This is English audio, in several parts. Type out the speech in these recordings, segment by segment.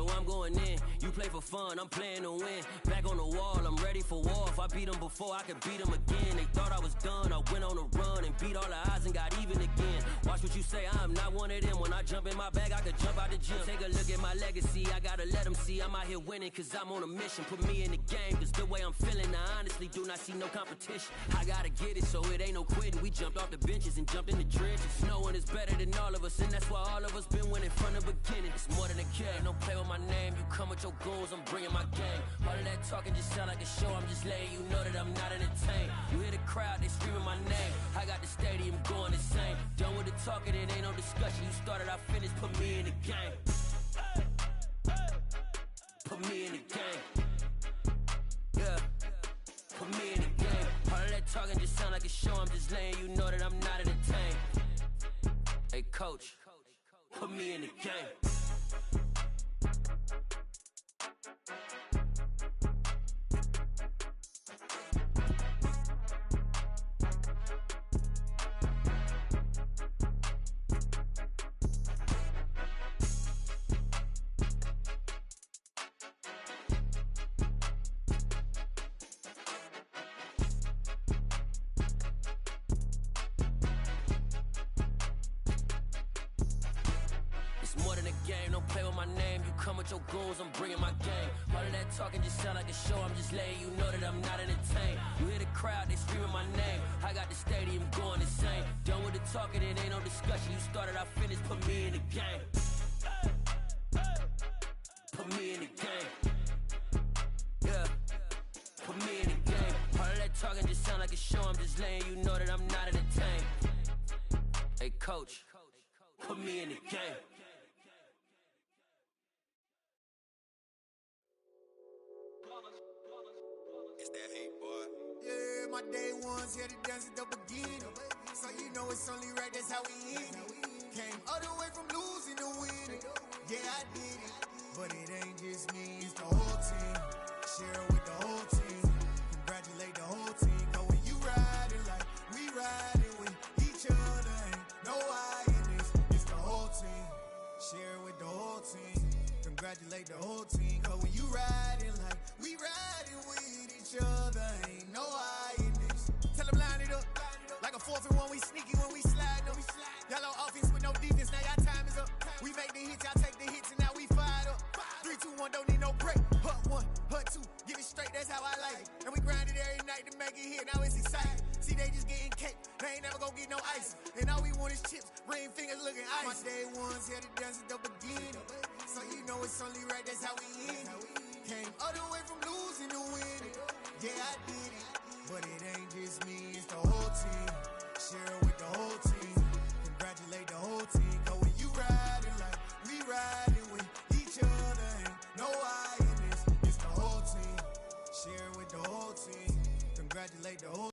so I'm going in. You play for fun, I'm playing to win. Back on the wall, I'm ready for war. If I beat them before, I could beat them again. They thought I was done, I went on a run and beat all the odds and got even again. Watch what you say, I'm not one of them. When I jump in my bag, I could jump out the gym. Take a look at my legacy, I gotta let them see I'm out here winning, cause I'm on a mission. Put me in the game, cause the way I'm feeling, I honestly do not see no competition. I gotta get it, so it ain't no quitting. We jumped off the benches and jumped in the trenches. No one is better than all of us, and that's why all of us been winning from the beginning. It's more than a game, don't play with my name. You come with your goons, I'm bringing my game. All of that talking just sound like a show, I'm just letting you know that I'm not entertained. You hear the crowd, they screaming my name. I got the stadium going insane. Done with the talking, it ain't no discussion. You started, I finished, put me in the game. Put me in the game. Yeah, put me in the game. All of that talking just sound like a show, I'm just letting you know that I'm not entertained. Hey coach, put me in the game. Your goons, I'm bringing my game. All of that talking just sound like a show, I'm just letting you know that I'm not entertained. You hear the crowd, they screaming my name. I got the stadium going insane. Done with the talking, it ain't no discussion. You started, I finished, put me in the game. Put me in the game. Yeah, put me in the game. All of that talking just sound like a show, I'm just letting you know that I'm not entertained. Hey coach, put me in the game. It's that hate, boy. Yeah, my day ones here to dance at the beginning. So you know it's only right, that's how we end it. Came all the way from losing to winning. Yeah, I did it. But it ain't just me, it's the whole team. Share with the whole team. Congratulate the whole team. Cause when you riding like we riding with each other, ain't no I in this. It's the whole team. Share with the whole team. Congratulate the whole team. Cause when you riding like we riding with each other, ain't no I in this. Tell them line it up. Like a 4th and 1, we sneaky when we slide up. Y'all on offense with no defense, now y'all time is up. We make the hits, y'all take the hits, and now we fired up. 3, 2, 1, don't need no break. Hut 1, hut 2, get it straight, that's how I like it. And we grind it every night to make it hit, now it's exciting. See, they just getting cake, they ain't never gonna get no ice. And all we want is chips, ring fingers looking ice. My day ones here to dance at the beginning. So you know it's only right, that's how we end it. Came all the way from losing to winning. Yeah, I did it. But it ain't just me, it's the whole team. Share with the whole team. Congratulate the whole team. Cause when you riding like we riding with each other, ain't no I in this. It's the whole team. Share with the whole team. Congratulate the whole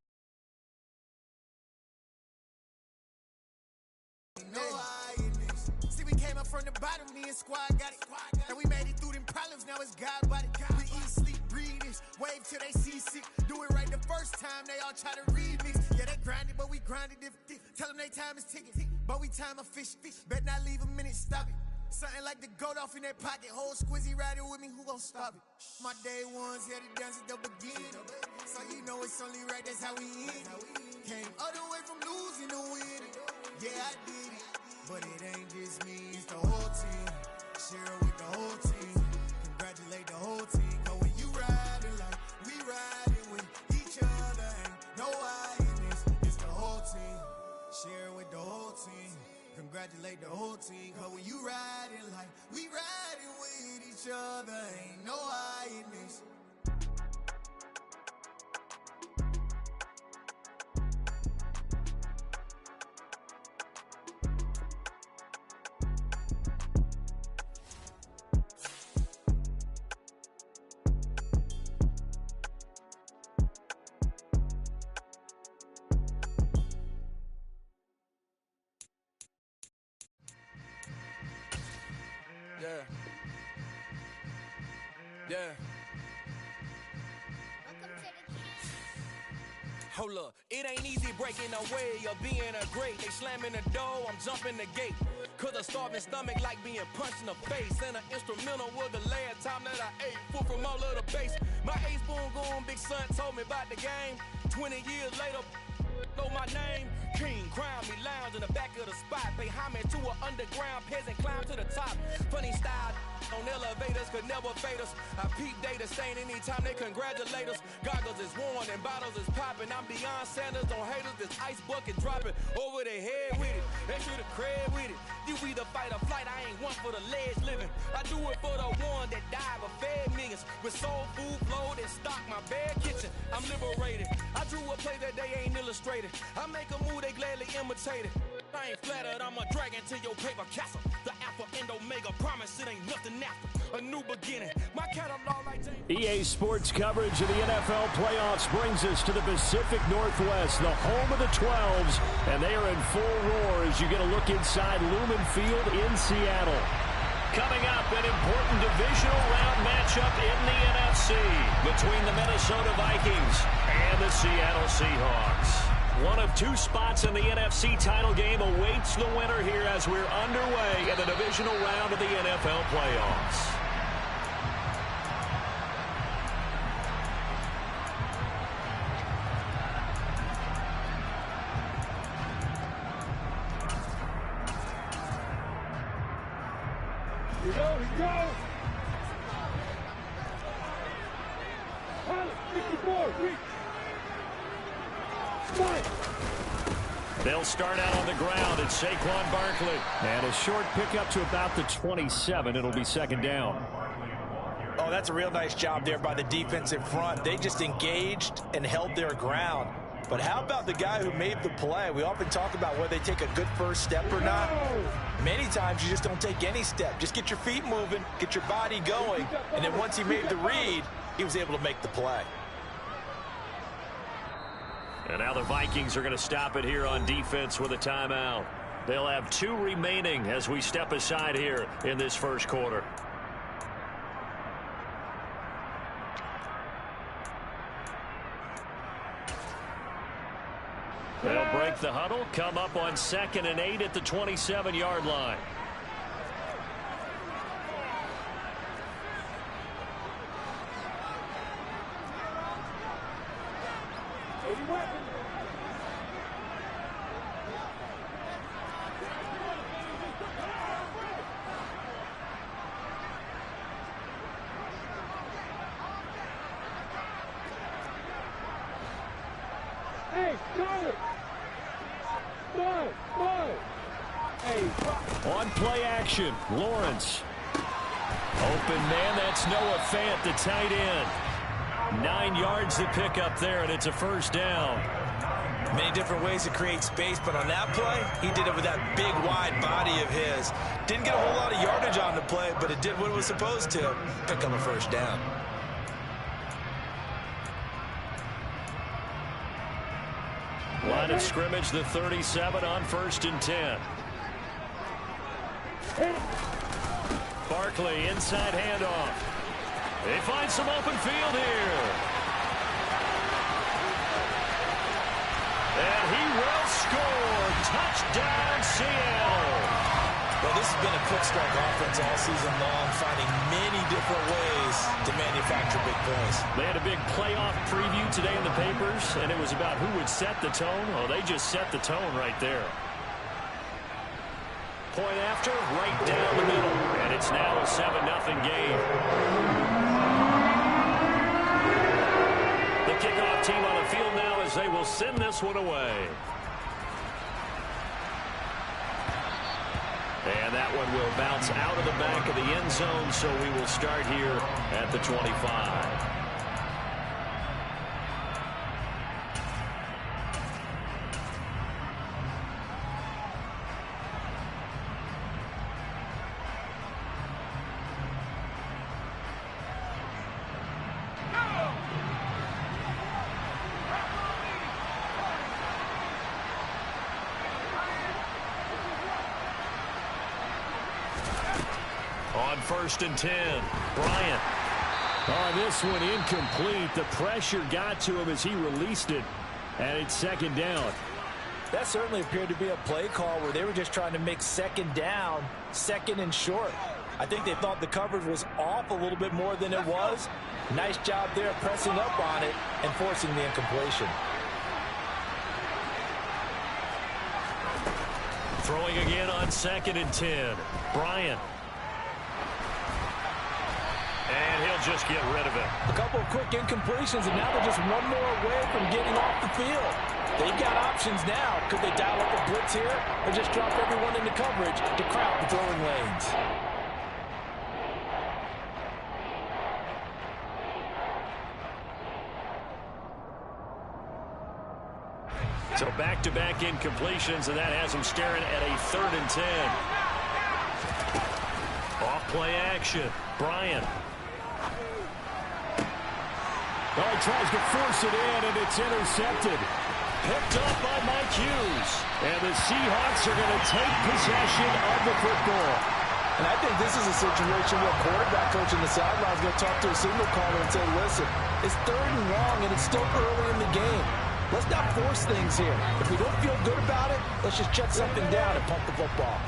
team. No I in this. See, we came up from the bottom, me and squad got it. And we made it through them problems, now it's God body. We eat, sleep, breathe this. Wave till they see sick. Do it right the first time, they all try to remix. Yeah, they grinded, but we grinded different. Tell them they time is ticking, but we time a fish. Bet not leave a minute, stop it. Something like the goat off in that pocket. Whole squizzy riding with me, who gon' stop it? My day ones here to dance at the beginning. So you know it's only right, that's how we end it. Came all the way from losing to winning. Yeah, I did it. But it ain't just me, it's the whole team. Share with the whole team. Congratulate the whole team. Cause when you riding like we riding with each other, ain't no I in this. It's the whole team. Share with the whole team. Congratulate the whole team. Cause when you riding like we riding with each other, ain't no I in this. Yeah. Yeah. Hold up, it ain't easy breaking away or being a great. They slamming the door, I'm jumping the gate. Cause a starving stomach like being punched in the face. And an instrumental was the last time that I ate food from all of the base. My ace spoon going big son told me about the game. 20 years later, know my name. King, crown me, lounge in the back of the spot. Pay homage to an underground peasant, climb to the top. Funny style on elevators could never fade us. I peep data stain anytime they congratulate us. Goggles is worn and bottles is popping. I'm Deion Sanders on haters, this ice bucket dropping over their head with it. They should have cred with it. You either fight or flight, I ain't one for the ledge living. I do it for the one that died but fed millions. With soul food flowed and stocked my bare kitchen. I'm liberated. I drew a play that they ain't illustrated. I make a move they gladly imitated. I ain't flattered, I'm a dragon to your paper castle. The Alpha and Omega, promise it ain't nothing after. A new beginning. My catalog like EA Sports coverage of the NFL playoffs brings us to the Pacific Northwest, the home of the 12s, and they are in full roar as you get a look inside Lumen Field in Seattle. Coming up, an important divisional round matchup in the NFC between the Minnesota Vikings and the Seattle Seahawks. One of two spots in the NFC title game awaits the winner here as we're underway in the divisional round of the NFL playoffs. Here we go. 54, reach. They'll start out on the ground. It's Saquon Barkley. And a short pickup to about the 27. It'll be second down. Oh, that's a real nice job there by the defensive front. They just engaged and held their ground. But how about the guy who made the play? We often talk about whether they take a good first step or not. Many times you just don't take any step. Just get your feet moving, get your body going, and then once he made the read, he was able to make the play. And now the Vikings are going to stop it here on defense with a timeout. They'll have 2 remaining as we step aside here in this first quarter. They'll break the huddle, come up on 2nd and 8 at the 27-yard line. On play action, Lawrence. Open man, that's Noah Fant, the tight end. 9 yards to pick up there, and it's a first down. Many different ways to create space, but on that play, he did it with that big, wide body of his. Didn't get a whole lot of yardage on the play, but it did what it was supposed to, pick up a first down. Line of scrimmage, the 37 on 1st and 10. Barkley, inside handoff. They find some open field here. And he will score. Touchdown, Seattle. Well, this has been a quick strike offense all season long, finding many different ways to manufacture big plays. They had a big playoff preview today in the papers, and it was about who would set the tone. Oh, they just set the tone right there. Point after, right down the middle, and it's now a 7-0 game. The kickoff team on the field now as they will send this one away. And that one will bounce out of the back of the end zone, so we will start here at the 25. On 1st and 10, Bryant. Oh, this one incomplete. The pressure got to him as he released it, and it's second down. That certainly appeared to be a play call where they were just trying to make second down, second and short. I think they thought the coverage was off a little bit more than it was. Nice job there pressing up on it and forcing the incompletion. Throwing again on 2nd and 10. Bryant. And he'll just get rid of it. A couple of quick incompletions, and now they're just one more away from getting off the field. They've got options now. Could they dial up a blitz here or just drop everyone into coverage to crowd the throwing lanes? So back-to-back incompletions, and that has them staring at a 3rd and 10. Off-play action. Bryant. Oh, he tries to force it in, and it's intercepted. Picked up by Mike Hughes. And the Seahawks are going to take possession of the football. And I think this is a situation where quarterback coach in the sideline is going to talk to a signal caller and say, listen, it's 3rd and long, and it's still early in the game. Let's not force things here. If we don't feel good about it, let's just check something down and pump the football.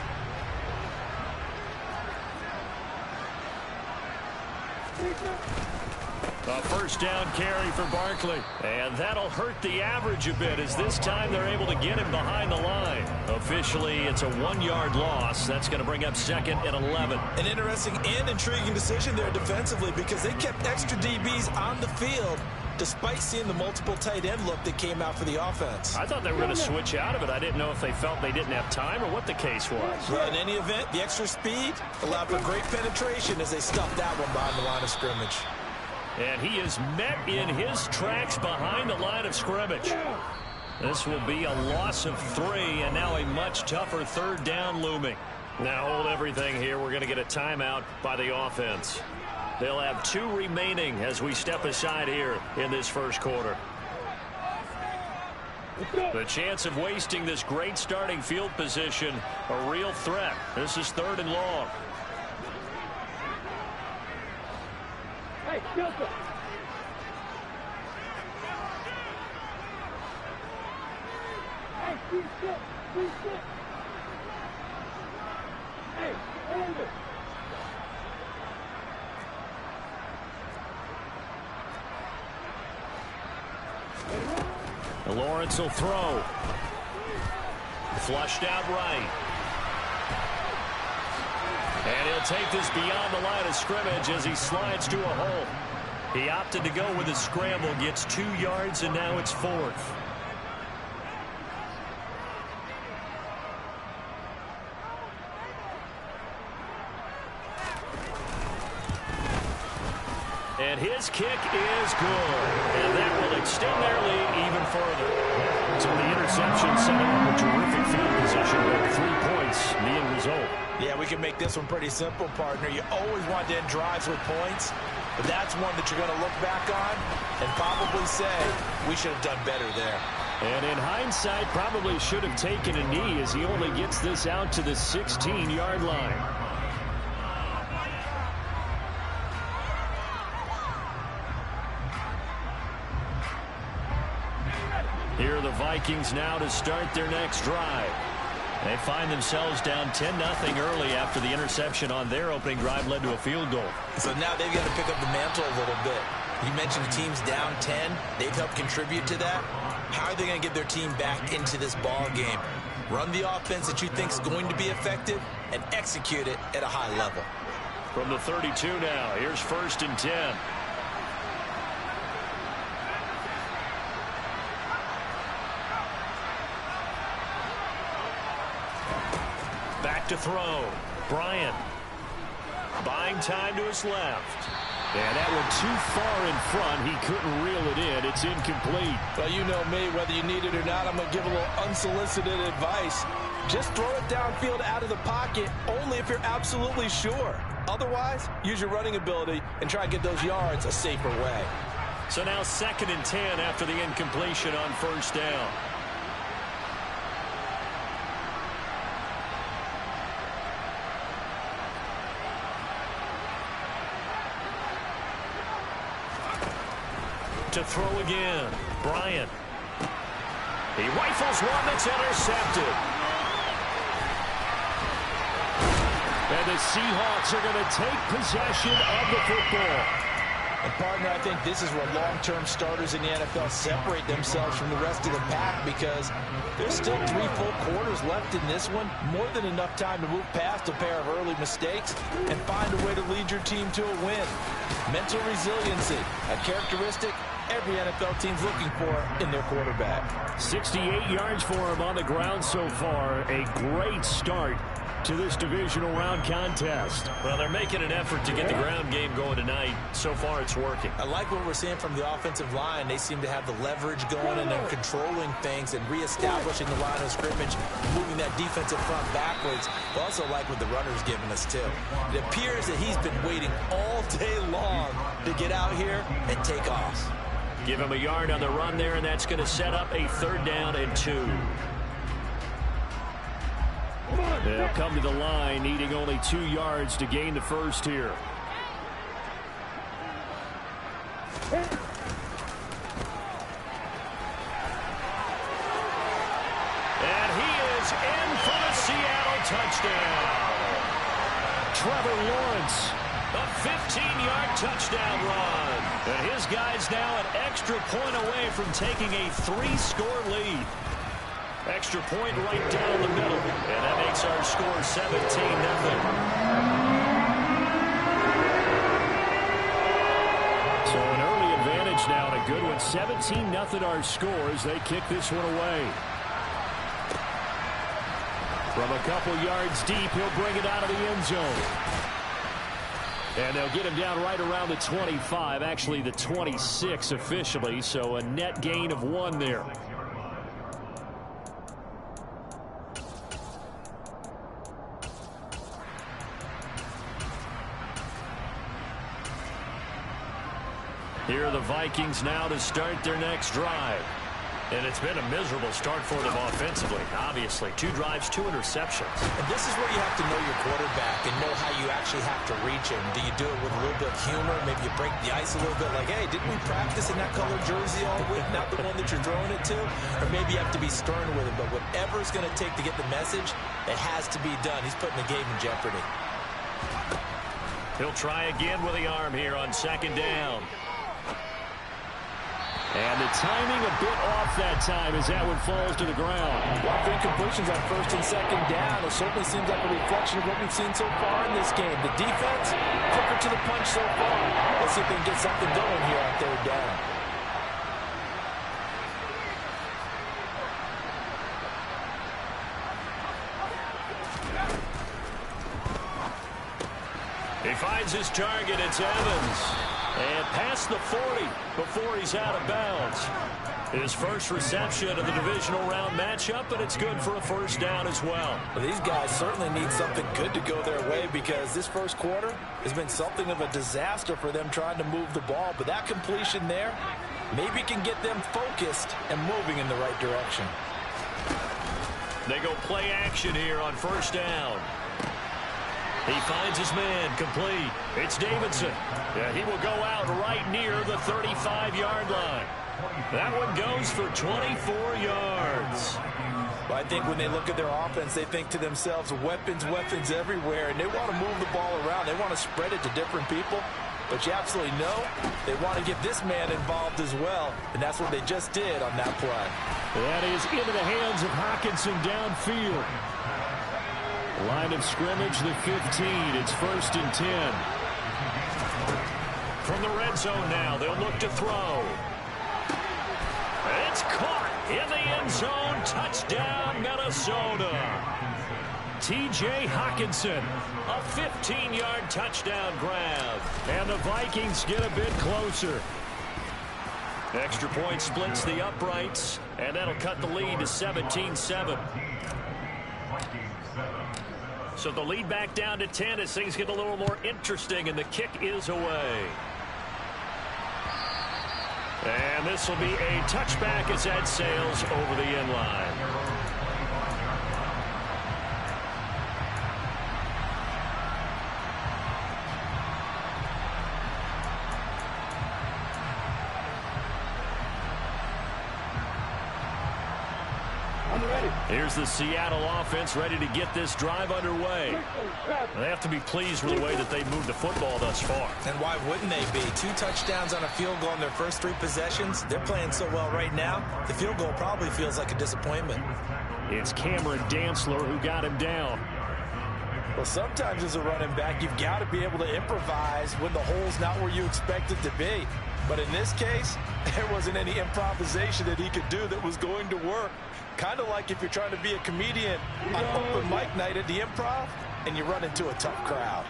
A first down carry for Barkley. And that'll hurt the average a bit as this time they're able to get him behind the line. Officially, it's a 1-yard loss. That's going to bring up 2nd and 11. An interesting and intriguing decision there defensively because they kept extra DBs on the field despite seeing the multiple tight end look that came out for the offense. I thought they were going to switch out of it. I didn't know if they felt they didn't have time or what the case was. Well, in any event, the extra speed allowed for great penetration as they stuffed that one behind the line of scrimmage. And he is met in his tracks behind the line of scrimmage. This will be a loss of 3, and now a much tougher 3rd down looming. Now hold everything here. We're going to get a timeout by the offense. They'll have 2 remaining as we step aside here in this first quarter. The chance of wasting this great starting field position, a real threat. This is 3rd and long. Hey, Delta. Hey, please sit. Please sit. Hey, hold it. Lawrence will throw. Flushed out right. And he'll take this beyond the line of scrimmage as he slides to a hole. He opted to go with his scramble, gets 2 yards, and now it's 4th. And his kick is good. And that will extend their lead even further. So the interception setting up a terrific field position with 3 points, the end result. Yeah, we can make this one pretty simple, partner. You always want to end drives with points, but that's one that you're going to look back on and probably say, we should have done better there. And in hindsight, probably should have taken a knee as he only gets this out to the 16-yard line. Here are the Vikings now to start their next drive. They find themselves down 10-0 early after the interception on their opening drive led to a field goal. So now they've got to pick up the mantle a little bit. You mentioned the team's down 10. They've helped contribute to that. How are they going to get their team back into this ball game? Run the offense that you think is going to be effective and execute it at a high level. From the 32 now, here's 1st and 10. Back to throw. Bryant. Buying time to his left. And that one too far in front. He couldn't reel it in. It's incomplete. Well, you know me. Whether you need it or not, I'm going to give a little unsolicited advice. Just throw it downfield out of the pocket only if you're absolutely sure. Otherwise, use your running ability and try and get those yards a safer way. So now 2nd and 10 after the incompletion on 1st down. To throw again, Bryant. He rifles one that's intercepted. And the Seahawks are going to take possession of the football. And partner, I think this is where long-term starters in the NFL separate themselves from the rest of the pack, because there's still 3 full quarters left in this one. More than enough time to move past a pair of early mistakes and find a way to lead your team to a win. Mental resiliency, a characteristic every NFL team's looking for in their quarterback. 68 yards for him on the ground so far. A great start to this divisional round contest. Well, they're making an effort to get the ground game going tonight. So far, it's working. I like what we're seeing from the offensive line. They seem to have the leverage going, and they're controlling things and reestablishing the line of scrimmage, moving that defensive front backwards. I also like what the runner's giving us, too. It appears that he's been waiting all day long to get out here and take off. Give him a yard on the run there, and that's going to set up a 3rd down and 2. They'll come to the line, needing only 2 yards to gain the first here. And he is in for the Seattle touchdown. Trevor Lawrence, a 15-yard touchdown run. And his guy's now an extra point away from taking a 3-score lead. Extra point right down the middle. And that makes our score 17-0. So an early advantage now, and a good one. 17-0 our score as they kick this one away. From a couple yards deep, he'll bring it out of the end zone. And they'll get him down right around the 25, actually the 26 officially, so a net gain of 1 there. Here are the Vikings now to start their next drive. And it's been a miserable start for them offensively, obviously. 2 drives, 2 interceptions. And this is where you have to know your quarterback and know how you actually have to reach him. Do you do it with a little bit of humor? Maybe you break the ice a little bit, like, hey, didn't we practice in that color jersey all week, not the one that you're throwing it to? Or maybe you have to be stern with him. But whatever it's going to take to get the message, it has to be done. He's putting the game in jeopardy. He'll try again with the arm here on 2nd down. And the timing a bit off that time as that one falls to the ground. A lot of incompletions on 1st and 2nd down. It certainly seems like a reflection of what we've seen so far in this game. The defense, quicker to the punch so far. Let's see if they can get something going here on 3rd down. He finds his target. It's Evans. And past the 40 before he's out of bounds. His first reception of the divisional round matchup, but it's good for a 1st down as well. Well, these guys certainly need something good to go their way, because this first quarter has been something of a disaster for them trying to move the ball. But that completion there maybe can get them focused and moving in the right direction. They go play action here on 1st down. He finds his man, complete. It's Davidson. Yeah, he will go out right near the 35-yard line. That one goes for 24 yards. Well, I think when they look at their offense, they think to themselves, weapons, weapons everywhere, and they want to move the ball around. They want to spread it to different people. But you absolutely know they want to get this man involved as well, and that's what they just did on that play. That is into the hands of Hockenson downfield. Line of scrimmage, the 15. It's 1st and 10. From the red zone now, they'll look to throw. It's caught in the end zone. Touchdown, Minnesota. T.J. Hockenson, a 15-yard touchdown grab. And the Vikings get a bit closer. Extra point splits the uprights, and that'll cut the lead to 17-7. So the lead back down to 10 as things get a little more interesting, and the kick is away. And this will be a touchback as that sails over the end line. Here's the Seattle offense ready to get this drive underway. They have to be pleased with the way that they've moved the football thus far. And why wouldn't they be? 2 touchdowns on a field goal in their first 3 possessions. They're playing so well right now, the field goal probably feels like a disappointment. It's Cameron Dantzler who got him down. Well, sometimes as a running back, you've got to be able to improvise when the hole's not where you expect it to be. But in this case, there wasn't any improvisation that he could do that was going to work. Kind of like if you're trying to be a comedian on open mic night at the Improv and you run into a tough crowd.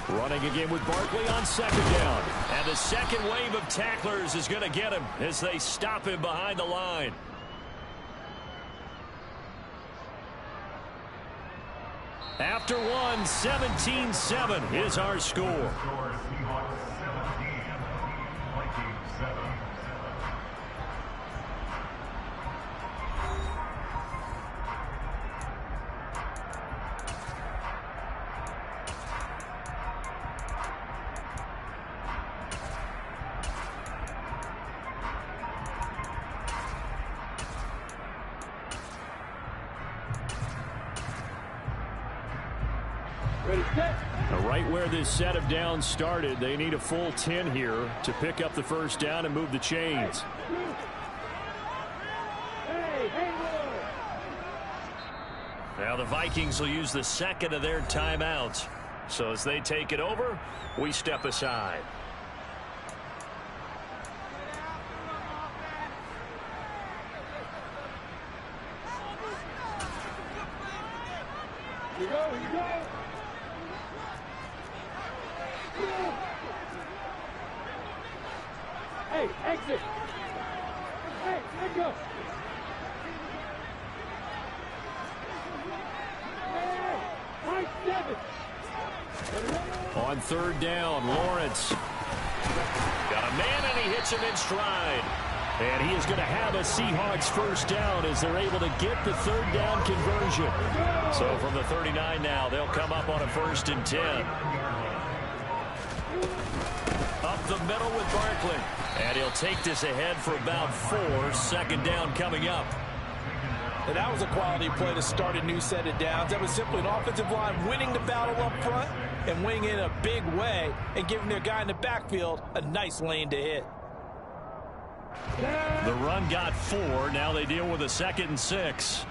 Running again with Barkley on 2nd down. And the second wave of tacklers is going to get him as they stop him behind the line. After one, 17-7 is our score. Right where this set of downs started, they need a full 10 here to pick up the first down and move the chains. Now the Vikings will use the second of their timeouts. So as they take it over, we step aside. Here you go, here you go. Hey, exit. Hey, let go. Hey, right 7. On 3rd down, Lawrence. Got a man and he hits him in stride. And he is going to have a Seahawks first down as they're able to get the 3rd down conversion. So from the 39 now, they'll come up on a 1st and 10. Up the middle with Barkley. And he'll take this ahead for about 4. 2nd down coming up. And that was a quality play to start a new set of downs. That was simply an offensive line winning the battle up front and winning in a big way and giving their guy in the backfield a nice lane to hit. The run got 4. Now they deal with a 2nd and 6.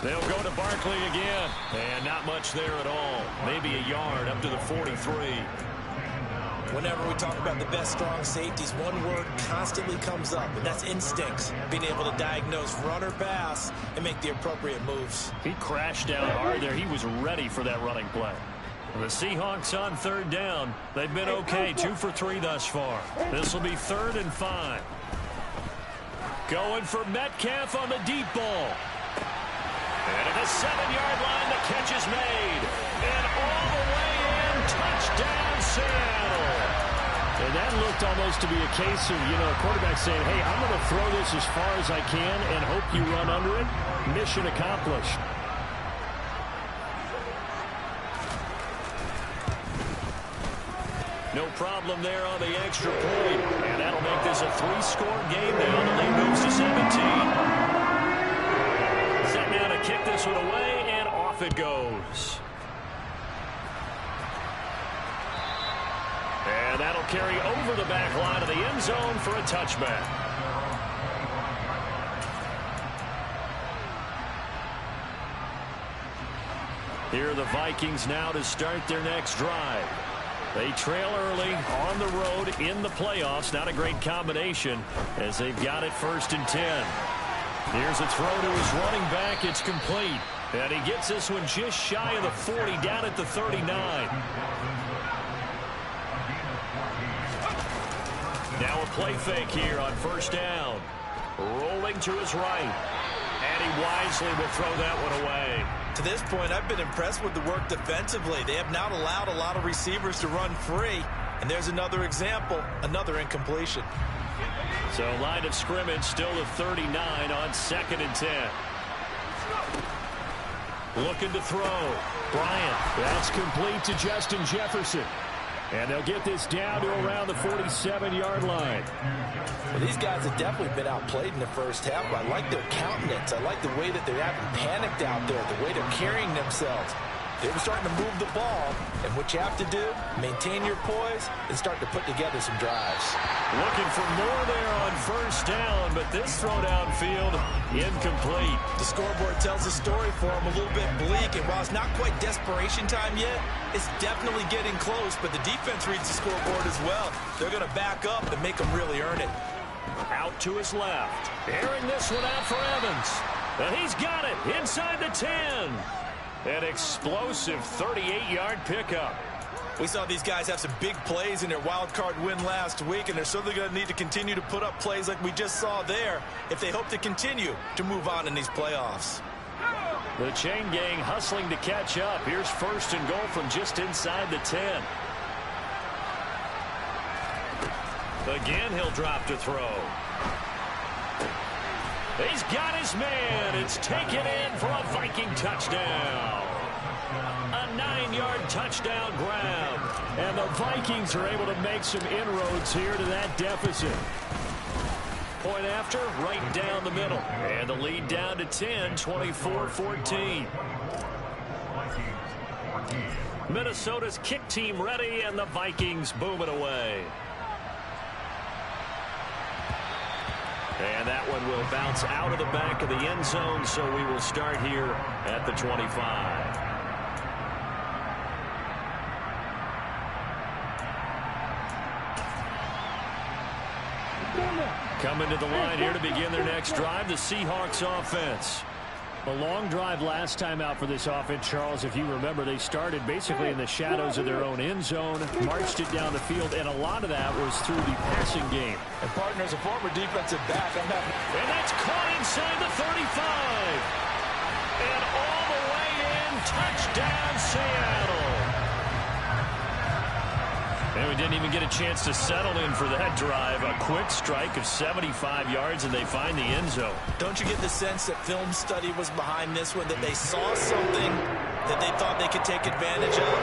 They'll go to Barkley again. And not much there at all. Maybe a yard up to the 43. Whenever we talk about the best strong safeties, one word constantly comes up, and that's instincts. Being able to diagnose run or pass and make the appropriate moves. He crashed down hard there. He was ready for that running play. The Seahawks on 3rd down. They've been okay. 2 for 3 thus far. This will be 3rd and 5. Going for Metcalf on the deep ball. And at the 7-yard line, the catch is made. And all the way in, touchdown Seattle. And that looked almost to be a case of, a quarterback saying, hey, I'm going to throw this as far as I can and hope you run under it. Mission accomplished. No problem there on the extra point. And that'll make this a 3-score game now. The lead moves to 17. Set now to kick this one away, and off it goes. And that'll carry over the back line of the end zone for a touchback. Here are the Vikings now to start their next drive. They trail early on the road in the playoffs. Not a great combination as they've got it 1st and 10. Here's a throw to his running back. It's complete. And he gets this one just shy of the 40, down at the 39. Now a play fake here on 1st down. Rolling to his right. And he wisely will throw that one away. To this point, I've been impressed with the work defensively. They have not allowed a lot of receivers to run free. And there's another example, another incompletion. So line of scrimmage still the 39 on 2nd and 10. Looking to throw. Bryant. That's complete to Justin Jefferson. And they'll get this down to around the 47-yard line. Well, these guys have definitely been outplayed in the first half, but I like their countenance. I like the way that they haven't panicked out there, the way they're carrying themselves. They were starting to move the ball, and what you have to do, maintain your poise and start to put together some drives. Looking for more there on first down, but this throw downfield incomplete. The scoreboard tells the story for them, a little bit bleak, and while it's not quite desperation time yet, it's definitely getting close, but the defense reads the scoreboard as well. They're going to back up and make them really earn it. Out to his left. Airing this one out for Evans. And he's got it inside the 10. An explosive 38-yard pickup. We saw these guys have some big plays in their wild card win last week, and they're certainly going to need to continue to put up plays like we just saw there if they hope to continue to move on in these playoffs. The chain gang hustling to catch up. Here's first and goal from just inside the 10. Again, he'll drop to throw. He's got his man. It's taken in for a Viking touchdown. A 9-yard touchdown grab. And the Vikings are able to make some inroads here to that deficit. Point after, right down the middle. And the lead down to 10, 24-14. Minnesota's kick team ready, and the Vikings boom it away. And that one will bounce out of the back of the end zone, so we will start here at the 25. Coming to the line here to begin their next drive, the Seahawks offense. A long drive last time out for this offense, Charles. If you remember, they started basically in the shadows of their own end zone, marched it down the field, and a lot of that was through the passing game. And partners, a former defensive back. And that's caught inside the 35. And all the way in, touchdown Seattle. And we didn't even get a chance to settle in for that drive. A quick strike of 75 yards, and they find the end zone. Don't you get the sense that film study was behind this one, that they saw something that they thought they could take advantage of?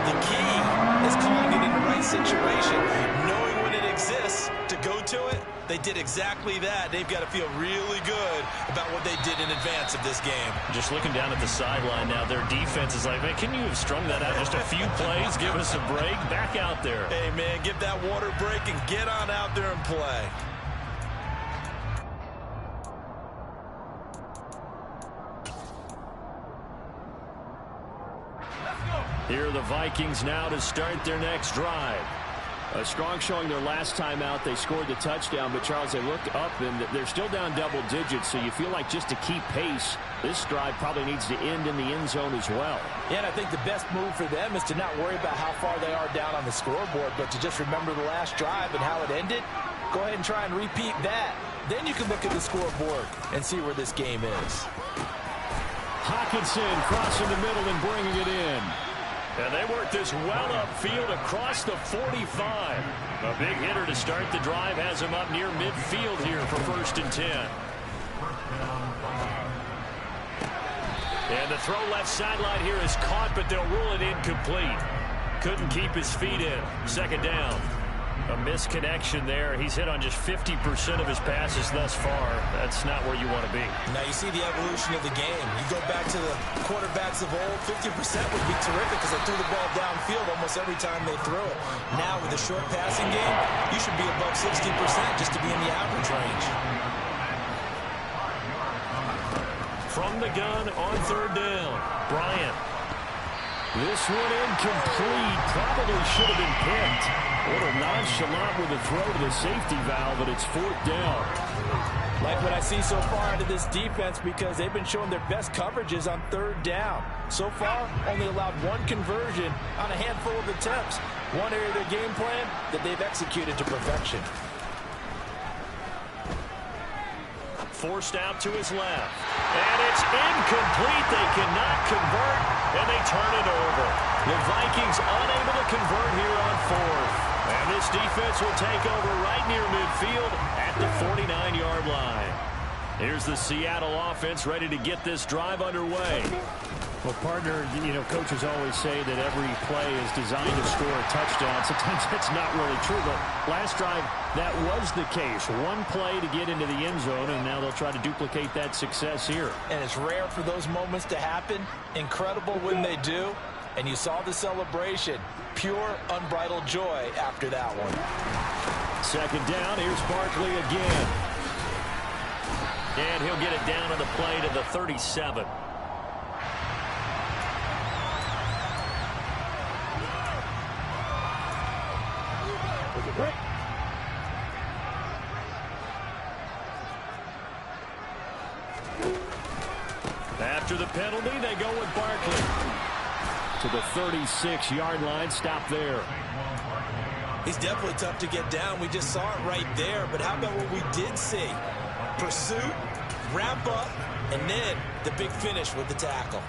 The key is calling it in the right situation, knowing when it exists to go to it. They did exactly that. They've got to feel really good about what they did in advance of this game. Just looking down at the sideline now, their defense is like, man, can you have strung that out just a few plays? Give us a break. Back out there. Hey, man, give that water break and get on out there and play. Here are the Vikings now to start their next drive. A strong showing their last time out. They scored the touchdown, but, Charles, they looked up, and they're still down double digits, so you feel like just to keep pace, this drive probably needs to end in the end zone as well. Yeah, and I think the best move for them is to not worry about how far they are down on the scoreboard, but to just remember the last drive and how it ended. Go ahead and try and repeat that. Then you can look at the scoreboard and see where this game is. Hawkinson crossing the middle and bringing it in. And they work this well upfield across the 45. A big hitter to start the drive has him up near midfield here for first and 10. And the throw left sideline here is caught, but they'll rule it incomplete. Couldn't keep his feet in. Second down. A misconnection there. He's hit on just 50% of his passes thus far. That's not where you want to be. Now you see the evolution of the game. You go back to the quarterbacks of old, 50% would be terrific because they threw the ball downfield almost every time they threw it. Now with a short passing game, you should be above 60% just to be in the average range. From the gun on third down, Bryant. This one incomplete. Probably should have been picked. A little nonchalant with a throw to the safety valve, but it's fourth down. Like what I see so far out of this defense, because they've been showing their best coverages on third down. So far, only allowed one conversion on a handful of attempts. One area of their game plan that they've executed to perfection. Forced out to his left. And it's incomplete. They cannot convert, and they turn it over. The Vikings unable to convert here on fourth. And this defense will take over right near midfield at the 49-yard line. Here's the Seattle offense ready to get this drive underway. Well, partner, coaches always say that every play is designed to score a touchdown. Sometimes that's not really true, but last drive, that was the case. One play to get into the end zone, and now they'll try to duplicate that success here. And it's rare for those moments to happen. Incredible when they do. And you saw the celebration. Pure, unbridled joy after that one. Second down, here's Barkley again. And he'll get it down on the play to the 37. After the penalty, they go with Barkley to the 36-yard line. Stop there. He's definitely tough to get down. We just saw it right there. But how about what we did see? Pursuit, wrap up, and then the big finish with the tackle.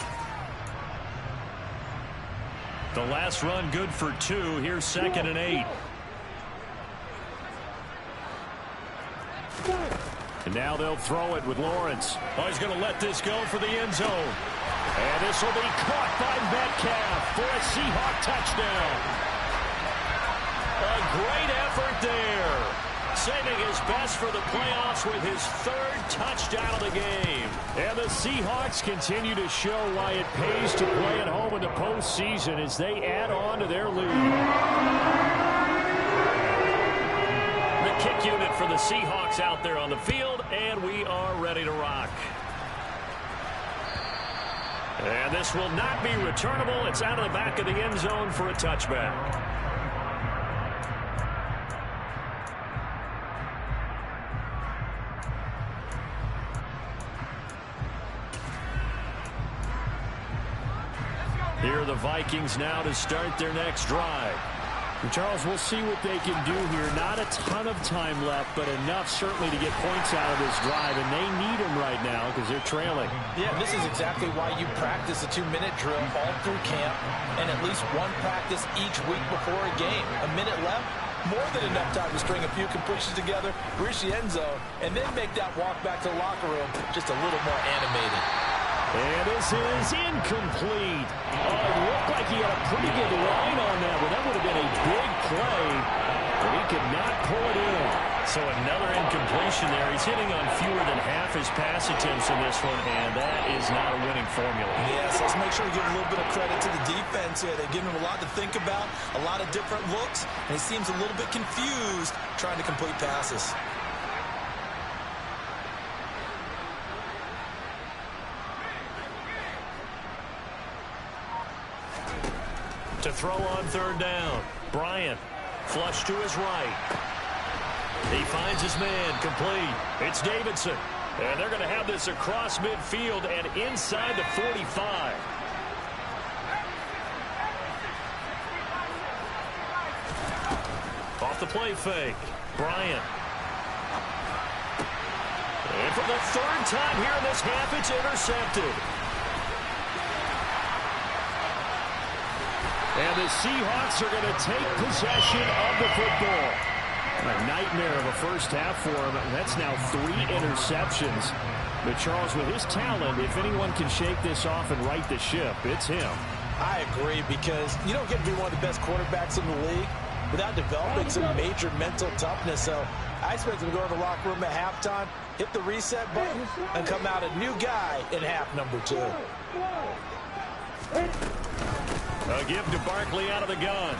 The last run good for 2. Here's 2nd and 8. And now they'll throw it with Lawrence. Oh, he's going to let this go for the end zone. And this will be caught by Metcalf for a Seahawk touchdown. A great effort there. Saving his best for the playoffs with his 3rd touchdown of the game. And the Seahawks continue to show why it pays to play at home in the postseason as they add on to their lead. Kick unit for the Seahawks out there on the field, and we are ready to rock. And this will not be returnable. It's out of the back of the end zone for a touchback. Here are the Vikings now to start their next drive. Charles, we'll see what they can do here. Not a ton of time left, but enough certainly to get points out of this drive, and they need them right now because they're trailing. Yeah, this is exactly why you practice a 2-minute drill all through camp and at least one practice each week before a game. A minute left, more than enough time to string a few completions together, reach the end zone, and then make that walk back to the locker room just a little more animated. And this is incomplete. Oh, it looked like he had a pretty good line on that one. That would have been a big play, but he could not pull it in. So another incompletion there. He's hitting on fewer than half his pass attempts in this one, and that is not a winning formula. Yes, let's make sure we give a little bit of credit to the defense here. They've given him a lot to think about, a lot of different looks, and he seems a little bit confused trying to complete passes. To throw on 3rd down, Bryant, flush to his right. He finds his man, complete. It's Davidson, and they're going to have this across midfield and inside the 45. Off the play fake, Bryant. And for the 3rd time here in this half, it's intercepted. And the Seahawks are going to take possession of the football. A nightmare of a first half for him. That's now 3 interceptions. But Charles, with his talent, if anyone can shake this off and right the ship, it's him. I agree, because you don't get to be one of the best quarterbacks in the league without developing some major mental toughness. So I expect him to go to the locker room at halftime, hit the reset button, and come out a new guy in half number 2. A give to Barkley out of the gun.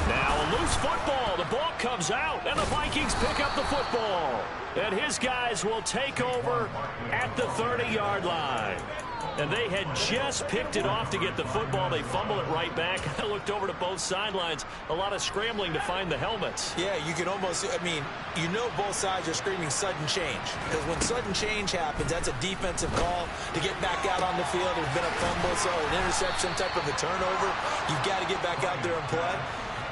Now a loose football. The ball comes out, and the Vikings pick up the football. And his guys will take over at the 30-yard line. And they had just picked it off to get the football. They fumble it right back. I looked over to both sidelines. A lot of scrambling to find the helmets. Yeah, you can almost, you know both sides are screaming sudden change. Because when sudden change happens, that's a defensive call to get back out on the field. There's been a fumble, so an interception, type of a turnover. You've got to get back out there and play.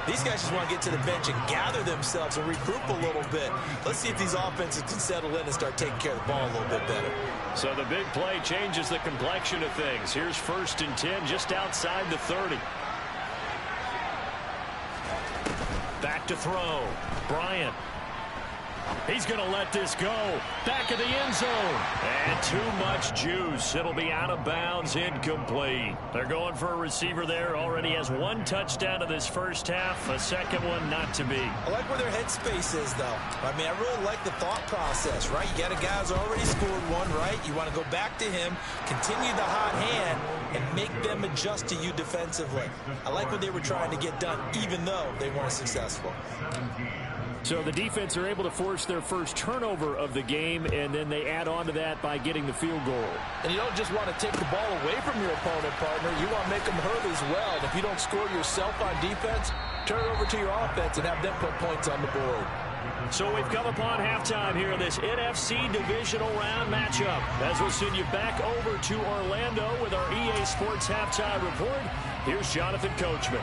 These guys just want to get to the bench and gather themselves and regroup a little bit. Let's see if these offenses can settle in and start taking care of the ball a little bit better. So the big play changes the complexion of things. Here's 1st and 10 just outside the 30. Back to throw. Bryant. He's going to let this go. Back of the end zone. And too much juice. It'll be out of bounds, incomplete. They're going for a receiver there. Already has one touchdown in this first half. A second one not to be. I like where their headspace is, though. I mean, I really like the thought process, right? You got a guy who's already scored one, right? You want to go back to him, continue the hot hand, and make them adjust to you defensively. I like what they were trying to get done, even though they weren't successful. So the defense are able to force their first turnover of the game, and then they add on to that by getting the field goal. And you don't just want to take the ball away from your opponent, partner. You want to make them hurt as well. And if you don't score yourself on defense, turn it over to your offense and have them put points on the board. So we've come upon halftime here in this NFC Divisional Round matchup. As we'll send you back over to Orlando with our EA Sports Halftime Report, here's Jonathan Coachman.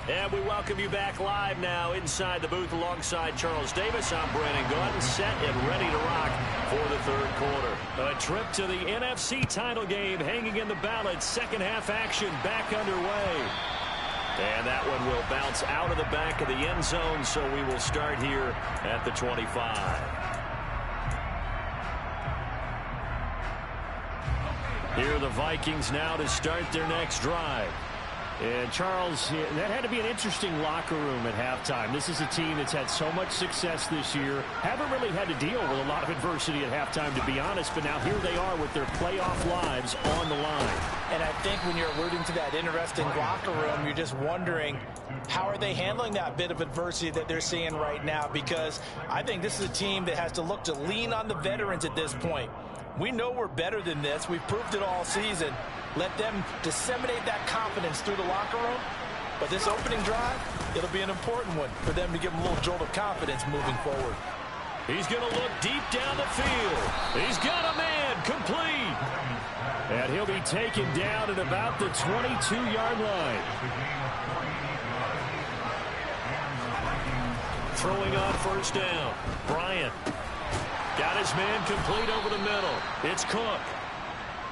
And we welcome you back live now inside the booth alongside Charles Davis. I'm Brandon Gordon, set and ready to rock for the third quarter. A trip to the NFC title game hanging in the balance. Second half action back underway. And that one will bounce out of the back of the end zone, so we will start here at the 25. Here are the Vikings now to start their next drive. And, Charles, that had to be an interesting locker room at halftime. This is a team that's had so much success this year. Haven't really had to deal with a lot of adversity at halftime, to be honest. But now here they are with their playoff lives on the line. And I think when you're alluding to that interesting locker room, you're just wondering, how are they handling that bit of adversity that they're seeing right now? Because I think this is a team that has to look to lean on the veterans at this point. We know we're better than this. We've proved it all season. Let them disseminate that confidence through the locker room. But this opening drive, it'll be an important one for them to give them a little jolt of confidence moving forward. He's going to look deep down the field. He's got a man complete. And he'll be taken down at about the 22-yard line. Throwing on first down. Bryant. Got his man complete over the middle. It's Cook.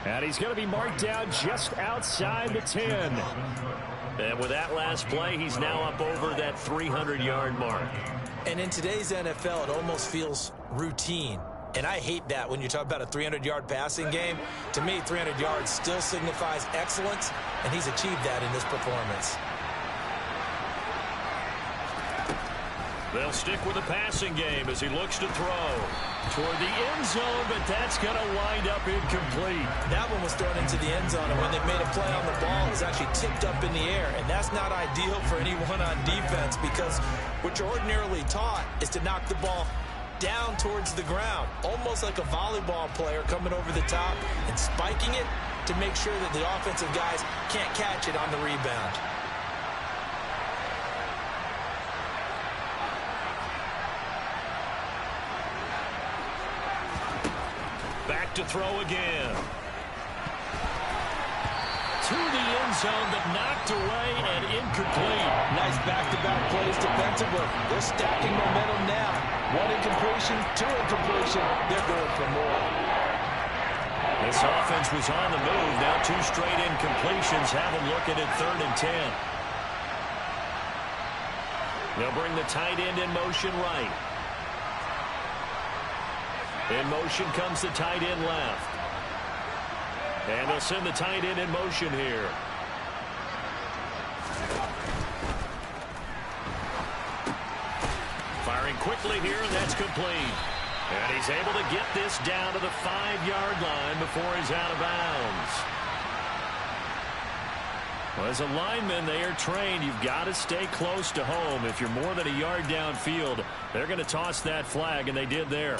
And he's going to be marked down just outside the 10. And with that last play, he's now up over that 300-yard mark. And in today's NFL, it almost feels routine. And I hate that when you talk about a 300-yard passing game. To me, 300 yards still signifies excellence, and he's achieved that in this performance. They'll stick with the passing game as he looks to throw toward the end zone, but that's going to wind up incomplete. That one was thrown into the end zone, and when they made a play on the ball, it was actually tipped up in the air, and that's not ideal for anyone on defense because what you're ordinarily taught is to knock the ball down towards the ground, almost like a volleyball player coming over the top and spiking it to make sure that the offensive guys can't catch it on the rebound. Back to throw again. To the end zone, but knocked away and incomplete. Nice back-to-back plays defensively. They're stacking momentum now. One incompletion, two incompletion. They're going for more. This offense was on the move. Now two straight incompletions. Have them looking at 3rd and 10. They'll bring the tight end in motion right. In motion comes the tight end left. And they'll send the tight end in motion here. Firing quickly here, and that's complete. And he's able to get this down to the 5-yard line before he's out of bounds. Well, as a lineman, they are trained. You've got to stay close to home. If you're more than a yard downfield, they're going to toss that flag, and they did there.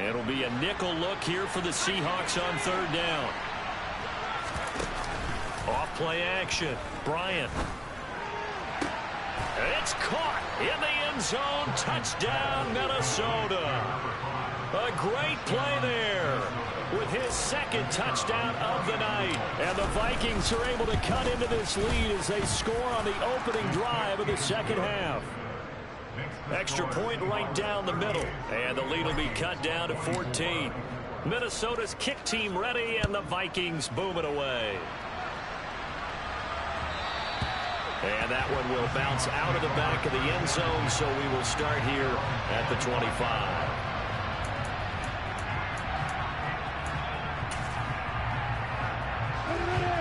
It'll be a nickel look here for the Seahawks on 3rd down. Off play action. Bryant. It's caught in the end zone. Touchdown, Minnesota. A great play there with his 2nd touchdown of the night. And the Vikings are able to cut into this lead as they score on the opening drive of the 2nd half. Extra point right down the middle. And the lead will be cut down to 14. Minnesota's kick team ready, and the Vikings boom it away. And that one will bounce out of the back of the end zone, so we will start here at the 25.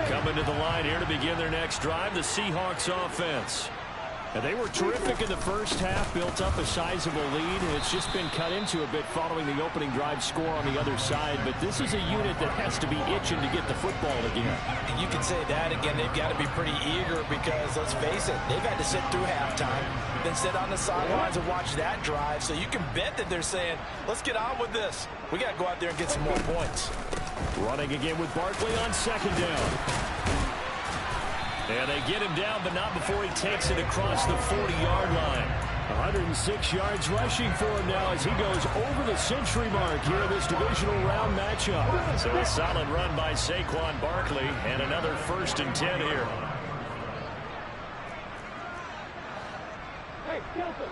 Coming to the line here to begin their next drive, the Seahawks offense. And they were terrific in the first half, built up a sizable lead, and it's just been cut into a bit following the opening drive score on the other side. But this is a unit that has to be itching to get the football again. And you can say that again. They've got to be pretty eager because, let's face it, they've had to sit through halftime, then sit on the sidelines and watch that drive. So you can bet that they're saying, let's get on with this. We got to go out there and get some more points. Running again with Barkley on second down. And they get him down, but not before he takes it across the 40-yard line. 106 yards rushing for him now as he goes over the century mark here in this divisional round matchup. So a solid run by Saquon Barkley, and another 1st and 10 here. Hey, Kelton.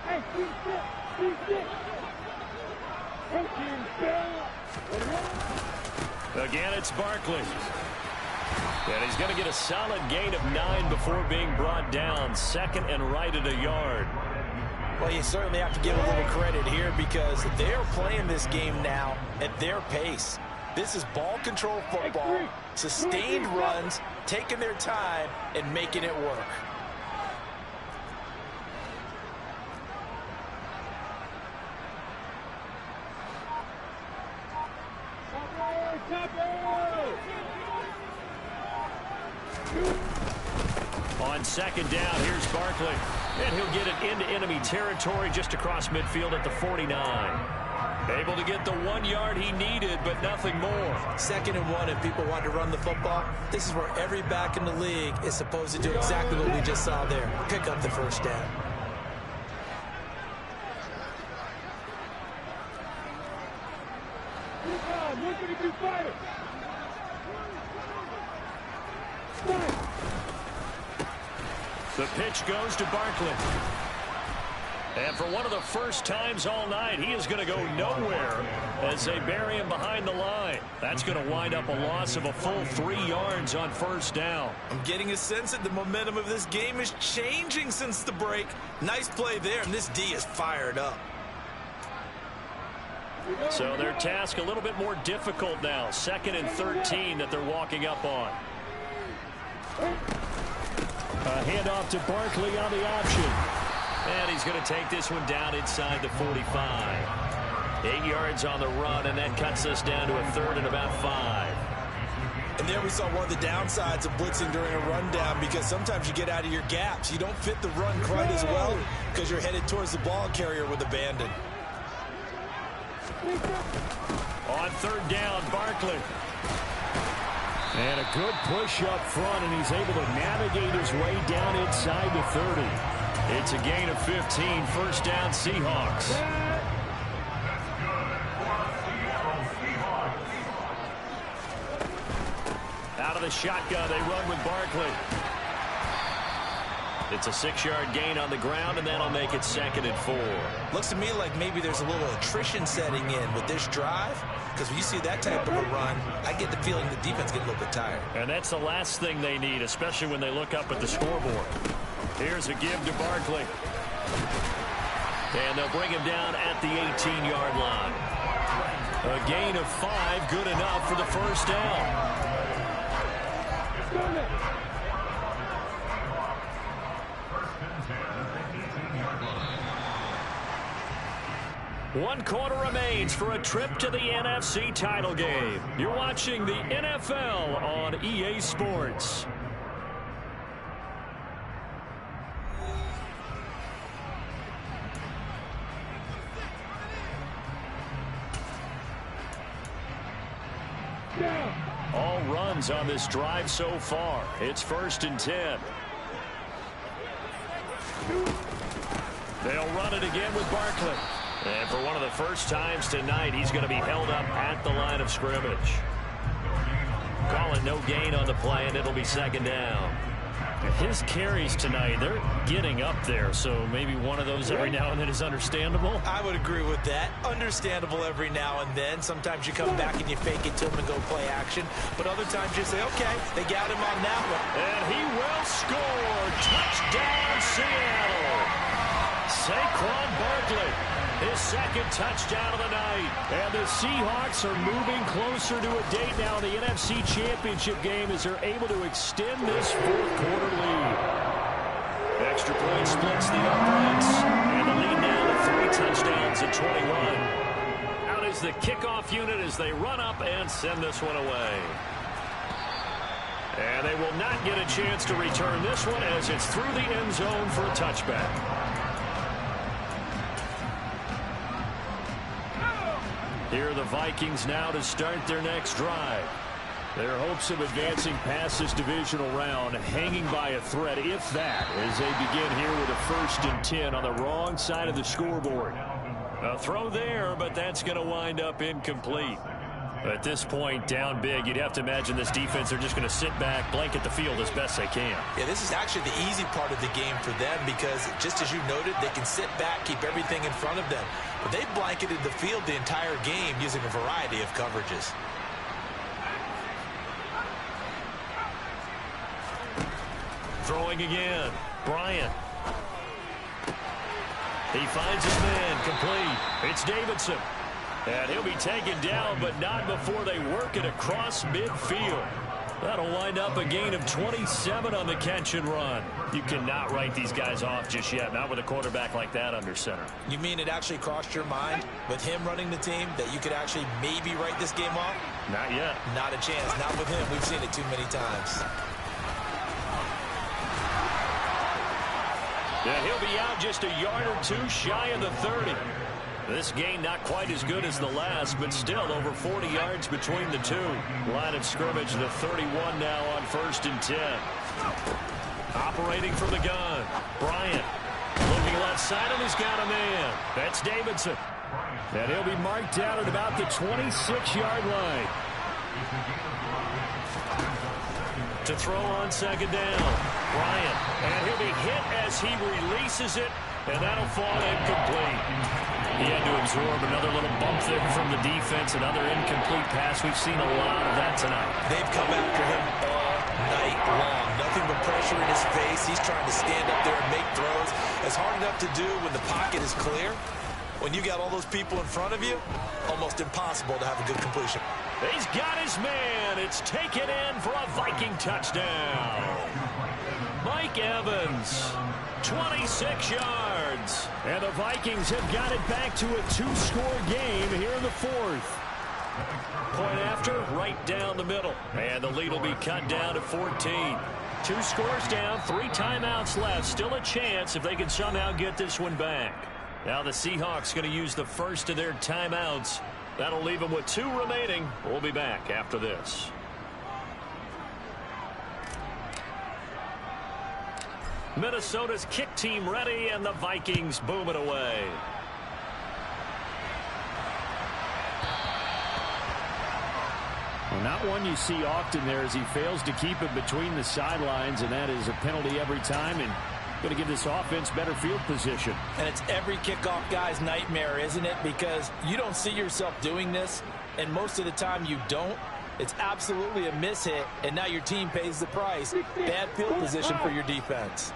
Hey, keep sit. Again, it's Barkley. And he's going to get a solid gain of 9 before being brought down. 2nd and right at a yard. Well, you certainly have to give a little credit here because they're playing this game now at their pace. This is ball control football, sustained runs, taking their time, and making it work. On second down, here's Barkley. And he'll get it into enemy territory just across midfield at the 49. Able to get the 1 yard he needed, but nothing more. 2nd and 1, if people want to run the football, this is where every back in the league is supposed to do exactly what we just saw there. Pick up the 1st down. The pitch goes to Barkley. And for one of the first times all night, he is going to go nowhere as they bury him behind the line. That's going to wind up a loss of a full 3 yards on 1st down. I'm getting a sense that the momentum of this game is changing since the break. Nice play there, and this D is fired up. So their task a little bit more difficult now. 2nd and 13 that they're walking up on. A handoff to Barkley on the option. And he's going to take this one down inside the 45. 8 yards on the run, and that cuts us down to a 3rd and about 5. And there we saw one of the downsides of blitzing during a rundown because sometimes you get out of your gaps. You don't fit the run quite as well because you're headed towards the ball carrier with abandon. On 3rd down, Barkley. And a good push up front, and he's able to navigate his way down inside the 30. It's a gain of 15, 1st down Seahawks. Out of the shotgun, they run with Barkley. It's a 6-yard gain on the ground, and that'll make it 2nd and 4. Looks to me like maybe there's a little attrition setting in with this drive, because when you see that type of a run, I get the feeling the defense gets a little bit tired. And that's the last thing they need, especially when they look up at the scoreboard. Here's a give to Barkley. And they'll bring him down at the 18-yard line. A gain of 5, good enough for the 1st down. One quarter remains for a trip to the NFC title game. You're watching the NFL on EA Sports. All runs on this drive so far. It's 1st and 10. They'll run it again with Barkley. And for one of the first times tonight, he's going to be held up at the line of scrimmage. Calling no gain on the play, and it'll be 2nd down. His carries tonight, they're getting up there, so maybe one of those every now and then is understandable. I would agree with that. Understandable every now and then. Sometimes you come back and you fake it to him and go play action. But other times you say, okay, they got him on that one. And he will score. Touchdown, Seattle. Saquon Barkley, his second touchdown of the night. And the Seahawks are moving closer to a date now in the NFC Championship game as they're able to extend this fourth-quarter lead. Extra point splits the uprights, and the lead now to 3 touchdowns at 21. Out is the kickoff unit as they run up and send this one away. And they will not get a chance to return this one as it's through the end zone for a touchback. Here are the Vikings now to start their next drive. Their hopes of advancing past this divisional round hanging by a thread, if that, as they begin here with a 1st and 10 on the wrong side of the scoreboard. A throw there, but that's going to wind up incomplete. At this point, down big, you'd have to imagine this defense, they're just going to sit back, blanket the field as best they can. Yeah, this is actually the easy part of the game for them because, just as you noted, they can sit back, keep everything in front of them. But they've blanketed the field the entire game using a variety of coverages. Throwing again. Bryant. He finds his man complete. It's Davidson. And he'll be taken down, but not before they work it across midfield. That'll wind up a gain of 27 on the catch and run. You cannot write these guys off just yet, not with a quarterback like that under center. You mean it actually crossed your mind with him running the team that you could actually maybe write this game off? Not yet. Not a chance. Not with him. We've seen it too many times. And he'll be out just a yard or two shy of the 30. This gain not quite as good as the last, but still over 40 yards between the two. Line of scrimmage to 31 now on 1st and 10. Operating from the gun. Bryant looking left side, and he's got a man. That's Davidson. And he'll be marked down at about the 26-yard line. To throw on 2nd down. Bryant. And he'll be hit as he releases it, and that'll fall incomplete. He had to absorb another little bump there from the defense, another incomplete pass. We've seen a lot of that tonight. They've come after him all night long. Nothing but pressure in his face. He's trying to stand up there and make throws. It's hard enough to do when the pocket is clear. When you got all those people in front of you, almost impossible to have a good completion. He's got his man. It's taken in for a Viking touchdown. Mike Evans, 26 yards. And the Vikings have got it back to a 2-score game here in the 4th. Point after, right down the middle. And the lead will be cut down to 14. 2 scores down, 3 timeouts left. Still a chance if they can somehow get this one back. Now the Seahawks going to use the first of their timeouts. That'll leave them with 2 remaining. We'll be back after this. Minnesota's kick team ready, and the Vikings boom it away. Well, not one you see often there as he fails to keep it between the sidelines, and that is a penalty every time, and going to give this offense better field position. And it's every kickoff guy's nightmare, isn't it? Because you don't see yourself doing this, and most of the time you don't. It's absolutely a mishit, and now your team pays the price. Bad field position for your defense.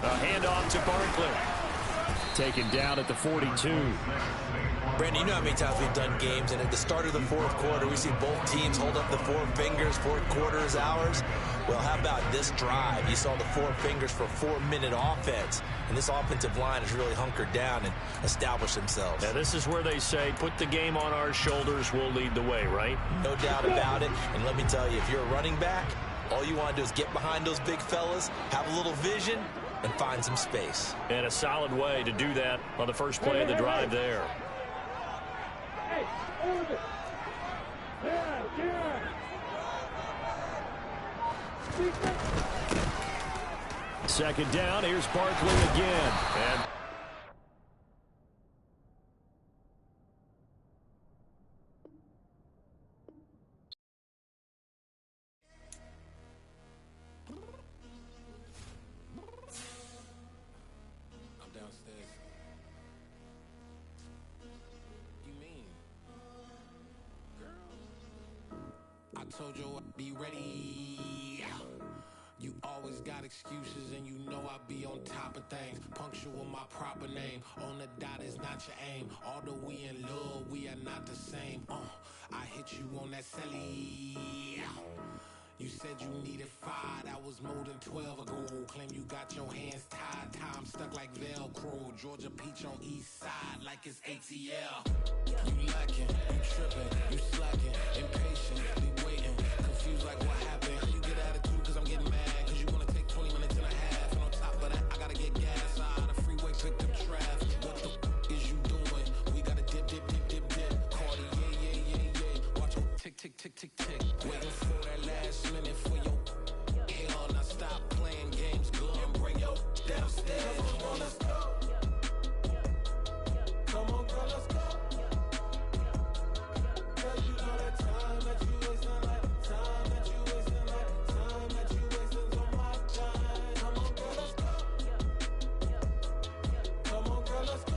A handoff to Barkley. Taken down at the 42. Brandon, you know how many times we've done games, and at the start of the 4th quarter, we see both teams hold up the 4 fingers, 4th quarter is ours. Well, how about this drive? You saw the 4 fingers for 4-minute offense, and this offensive line has really hunkered down and established themselves. Now, this is where they say, put the game on our shoulders, we'll lead the way, right? No doubt about it, and let me tell you, if you're a running back, all you want to do is get behind those big fellas, have a little vision, and find some space. And a solid way to do that on the first play of the drive there. Second down, here's Barkley again. And told you I'd be ready. You always got excuses and you know I be on top of things. Punctual my proper name. On the dot is not your aim. Although we in love, we are not the same. I hit you on that celly. You said you needed 5, that was more than 12 ago. Claim you got your hands tied, time stuck like Velcro. Georgia Peach on east side like it's ATL. You lacking, you tripping, you slacking, impatient, be waiting, confused like what happened. You get attitude cause I'm getting mad, cause you wanna take 20 minutes and a half. And on top of that, I gotta get gas out of the freeway, pick up traffic. What the is you doing? We gotta dip, dip, dip, dip, dip. Cardi, yeah. Watch your tick, tick, tick, tick, tick. Waiting for that last minute for your hell. Now stop playing games, go and bring your downstairs. Come on, let's go. Come on, girl, let's go. Cause you know that time that you wasting, like time that you wasting, like time that you wasting on my time. Come on, girl, let's go. Come on, girl, let's go.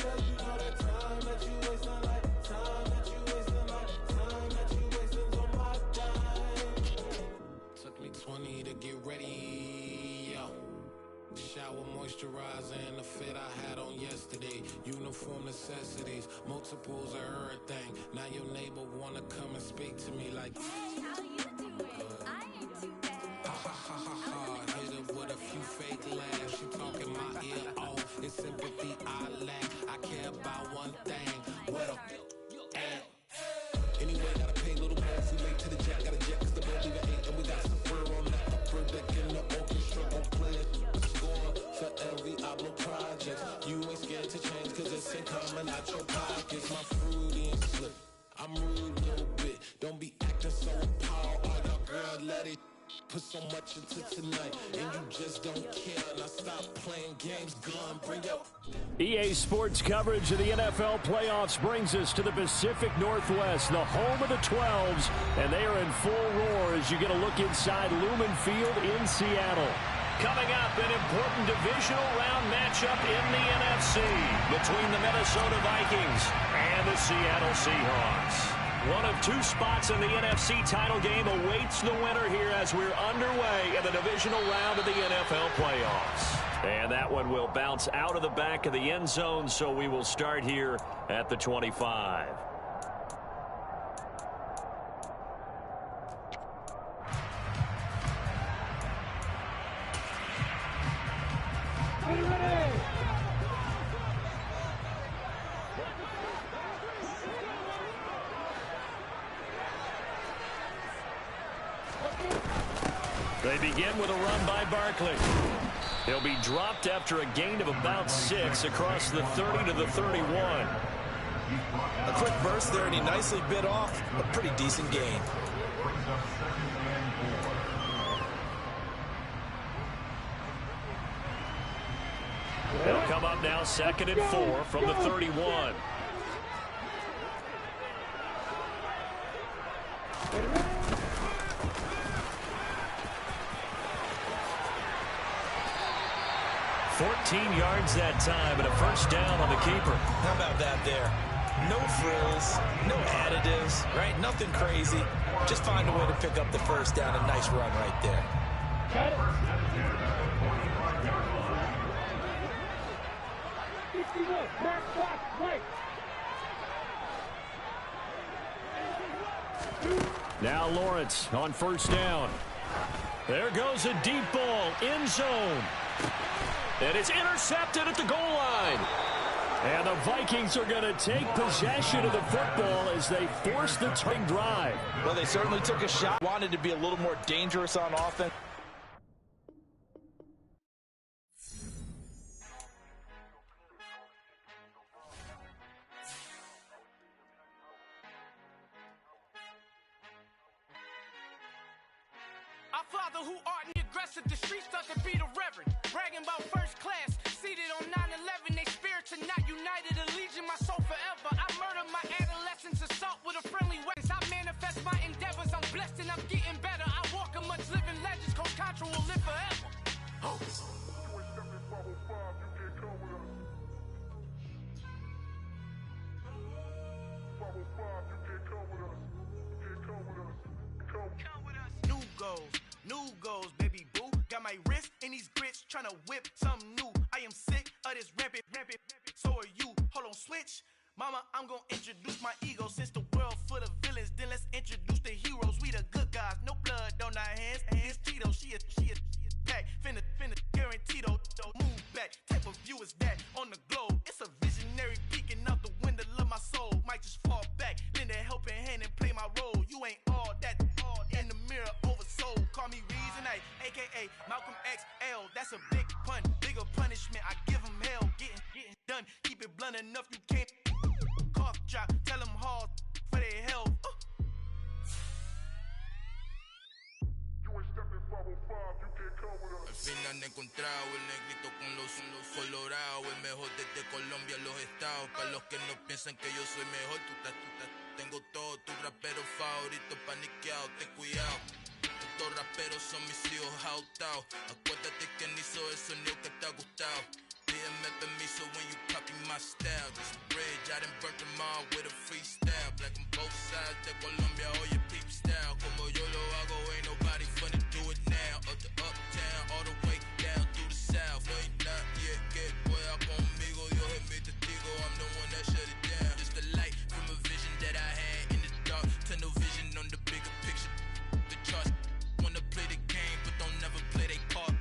Cause you know that time that you wasting, like time that you wasting, like time that you wasting on my time. Took me 20 to get ready, yo. Shower, moisturizer, and the fit I had on yesterday. Uniform necessities, multiples of everything. Now your neighbor wanna come and speak to me like, Hey, how you doing? I ain't too bad. ha ha ha ha ha. Hit her with a few fake laughs. She talking my ear off. It's sympathy I lack. I care about one thing. What a at. Anyway, gotta pay a little more if we late to the jack. Got a jet cause the boat leave at 8. And we got Safir on that upper deck in the orchestra. Gon' play it. Score for every Oblo project. You ain't scared to change cause it's ain't coming out your pockets. My fruity and slip. I'm rude a little bit. Don't be acting so appalled. All y'all girl let it put so much into tonight. And you just don't care. Now stop playing games. Gun, bring your EA Sports coverage of the NFL playoffs brings us to the Pacific Northwest, the home of the 12s, and they are in full roar as you get a look inside Lumen Field in Seattle. Coming up, an important divisional round matchup in the NFC between the Minnesota Vikings and the Seattle Seahawks. One of 2 spots in the NFC title game awaits the winner here as we're underway in the divisional round of the NFL playoffs. And that one will bounce out of the back of the end zone, so we will start here at the 25. They begin with a run by Barkley. He'll be dropped after a gain of about 6 across the 30 to the 31. A quick burst there, and he nicely bit off a pretty decent gain. They'll come up now 2nd and 4 from the 31. Yards that time and a first down on the keeper. How about that there? No frills, no additives, right? Nothing crazy. Just find a way to pick up the first down. A nice run right there. Got it. Now Lawrence on first down. There goes a deep ball, end zone. And it's intercepted at the goal line. And the Vikings are going to take possession of the football as they force the turning drive. Well, they certainly took a shot. Wanted to be a little more dangerous on offense. Our Father who art in the aggressive, the streets stuck to be the reverend. Bragging about first class, seated on 9/11. They spirits are not united, a legion, my soul forever. I murder my adolescence, assault with a friendly weapons. I manifest my endeavors, I'm blessed and I'm getting better. I walk amongst living legends, Coach Contra will live forever. Oh. goals, new goals, baby boo. Got my wrist in these grits, tryna whip something new. I am sick of this rampant. So are you. Hold on, switch. Mama, I'm gonna introduce my ego. Since the world full of villains, then let's introduce the heroes. We the good guys, no blood on our hands. Hands Tito, she is pack. Finna, guaranteed though. Move back, type of view is that on the globe? It's a visionary peeking out the window of my soul. Might just fall back, lend a helping hand and play my role. You ain't all that in the mirror oversold. Call me Reason A, aka Malcolm XL. That's a big pun, bigger punishment. I give him hell, getting done. Keep it blunt enough, you can't cough drop. Tell them hard for their health. Al final he encontrado el negrito con los colorados, el mejor desde Colombia a los estados. Para los que no piensan que yo soy mejor, tengo todo, tus raperos favoritos paniqueados, ten cuidado. Estos raperos son mis hijos adoptados. Acuérdate quién hizo el sonido que te ha gustado. Pídeme permiso when you copy my style. This bridge, I done burnt them all with a freestyle. Black on both sides de Colombia, oye peep style. Como yo lo hago, ain't nobody finna do it now. Up to uptown, all the way down through the south. No ain't not yet, que pueda conmigo. Dios es mi testigo, I'm the one that shut it down. Just the light from a vision that I had in the dark. Tunnel vision on the bigger picture. The charts wanna play the game, but don't never play their part.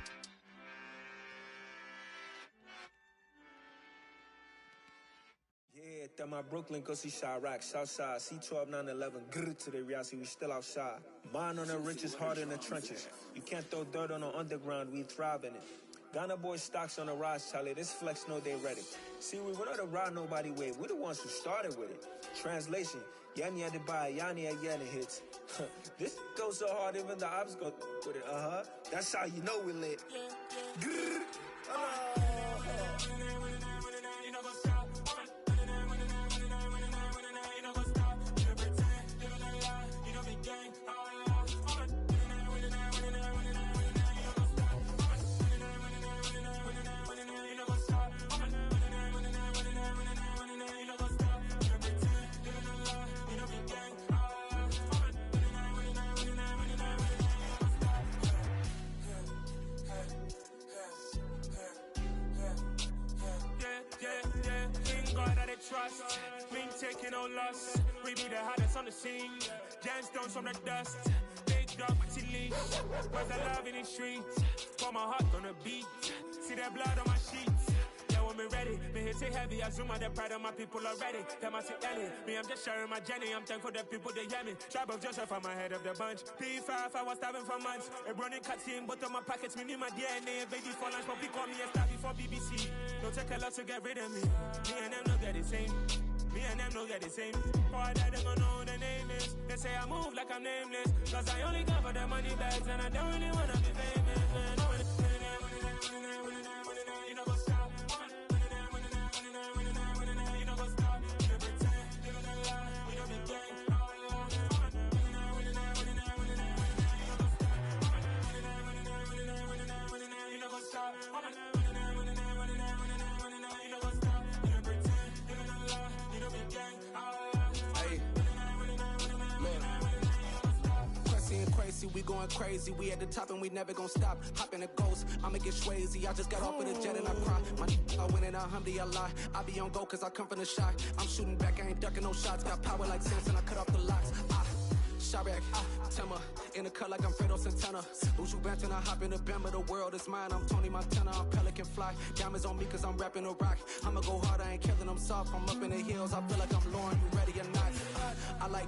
Yeah, that my Brooklyn, go see Chirac, Southside, C12, 911, grr to the reality, we still outside. Mine on the richest, heart in the trenches. You can't throw dirt on the underground, we thrive in it. Ghana boys stocks on the rise, Charlie, this flex know they ready. See, we not to ride nobody way, we the ones who started with it. Translation, Yanni had to buy, Yanni again hits. This goes so hard, even the ops go with it, That's how you know we lit. Grr, trust, been taking no loss. We be the hardest on the scene. Gemstones from the dust. Big dog, but he leash. Where's the love in the streets? Got my heart on the beat. See that blood on my sheets. Yeah, when me ready, me hit it heavy. I zoom out the pride of my people already. Tell my sit Ellie. Me, I'm just sharing my journey. I'm thankful that people they hear me. Tribe of Joseph, I'm ahead of the bunch. P5, I was starving for months. A running cutscene, but on my pockets, me need my DNA. Baby for lunch, but call me a star before BBC. Don't take a lot to get rid of me. Me and them no get the same. Me and them no get the same. Boy, that they gon' know who the name is. They say I move like I'm nameless. Cause I only come for the money bags and I don't really wanna be famous, man. You know go stop. You know go stop. You know pretend. You know the lie. You know be gang. You know go stop. We going crazy, we at the top and we never gonna stop. Hop in a ghost, I'ma get swayzy. I just got off of the jet and I cry. My I win it, alhamdulillah. I be on go cause I come from the shot. I'm shooting back, I ain't ducking no shots. Got power like Samson, I cut off the locks. Sharek, Timmer, in the cut like I'm Fredo Santana. Uju Banton, I hop in the Bama, the world is mine. I'm Tony Montana, I'm Pelican Fly. Diamonds on me cause I'm rapping a rock. I'ma go hard, I ain't killing them soft. I'm up in the hills, I feel like I'm Lauren, you ready or not? I like